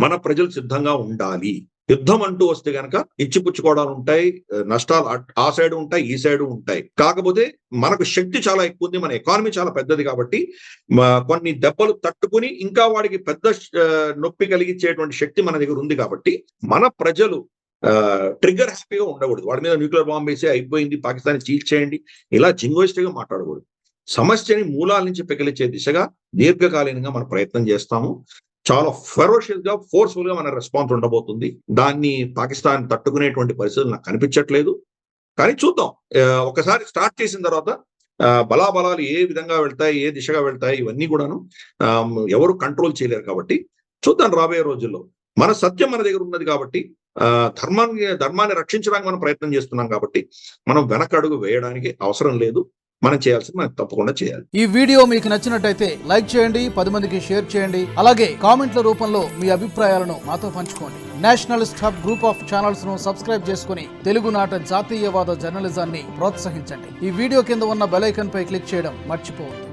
మన ప్రజలు సిద్ధంగా ఉండాలి. యుద్ధం అంటూ వస్తే గనక ఇచ్చిపుచ్చుకోవడాలు ఉంటాయి, నష్టాలు ఆ సైడ్ ఉంటాయి, ఈ సైడ్ ఉంటాయి. కాకపోతే మనకు శక్తి చాలా ఎక్కువ ఉంది, మన ఎకానమీ చాలా పెద్దది కాబట్టి కొన్ని దెబ్బలు తట్టుకుని ఇంకా వాడికి పెద్ద నొప్పి కలిగించేటువంటి శక్తి మన దగ్గర ఉంది. కాబట్టి మన ప్రజలు ట్రిగ్గర్ హ్యాపీగా ఉండకూడదు. వాడి మీద న్యూక్లియర్ బాంబ్ వేసి అయిపోయింది, పాకిస్తాన్ చీల్చేయండి, ఇలా జింగోయిస్ట్గా మాట్లాడకూడదు. సమస్యని మూలాల నుంచి పెకిలించే దిశగా దీర్ఘకాలీనంగా మనం ప్రయత్నం చేస్తాము. చాలా ఫెరోషియస్ గా, ఫోర్స్ఫుల్ గా మన రెస్పాన్స్ ఉండబోతుంది. దాన్ని పాకిస్తాన్ తట్టుకునేటువంటి పరిస్థితులు నాకు కనిపించట్లేదు. కానీ చూద్దాం. ఒకసారి స్టార్ట్ చేసిన తర్వాత బలాబలాలు ఏ విధంగా వెళ్తాయి, ఏ దిశగా వెళ్తాయి, ఇవన్నీ కూడాను ఎవరు కంట్రోల్ చేయలేరు. కాబట్టి చూద్దాం రాబోయే రోజుల్లో. మన సత్యం మన దగ్గర ఉన్నది కాబట్టి, ధర్మాన్ని రక్షించడానికి మనం ప్రయత్నం చేస్తున్నాం కాబట్టి మనం వెనకడుగు వేయడానికి అవసరం లేదు. మనం చేయాల్సింది మనం తప్పకుండా చేయాలి. ఈ వీడియో మీకు నచ్చినట్టయితే లైక్ చేయండి, 10 మందికి షేర్ చేయండి. అలాగే కామెంట్ల రూపంలో మీ అభిప్రాయాలను మాతో పంచుకోండి. Nationalist hub group of channels ను సబ్స్క్రైబ్ చేసుకుని తెలుగునాట జాతీయవాద జర్నలిజాన్ని ప్రోత్సహించండి. ఈ వీడియో కింద ఉన్న బెల్ ఐకాన్ పై క్లిక్ చేయడం మర్చిపోవద్దు.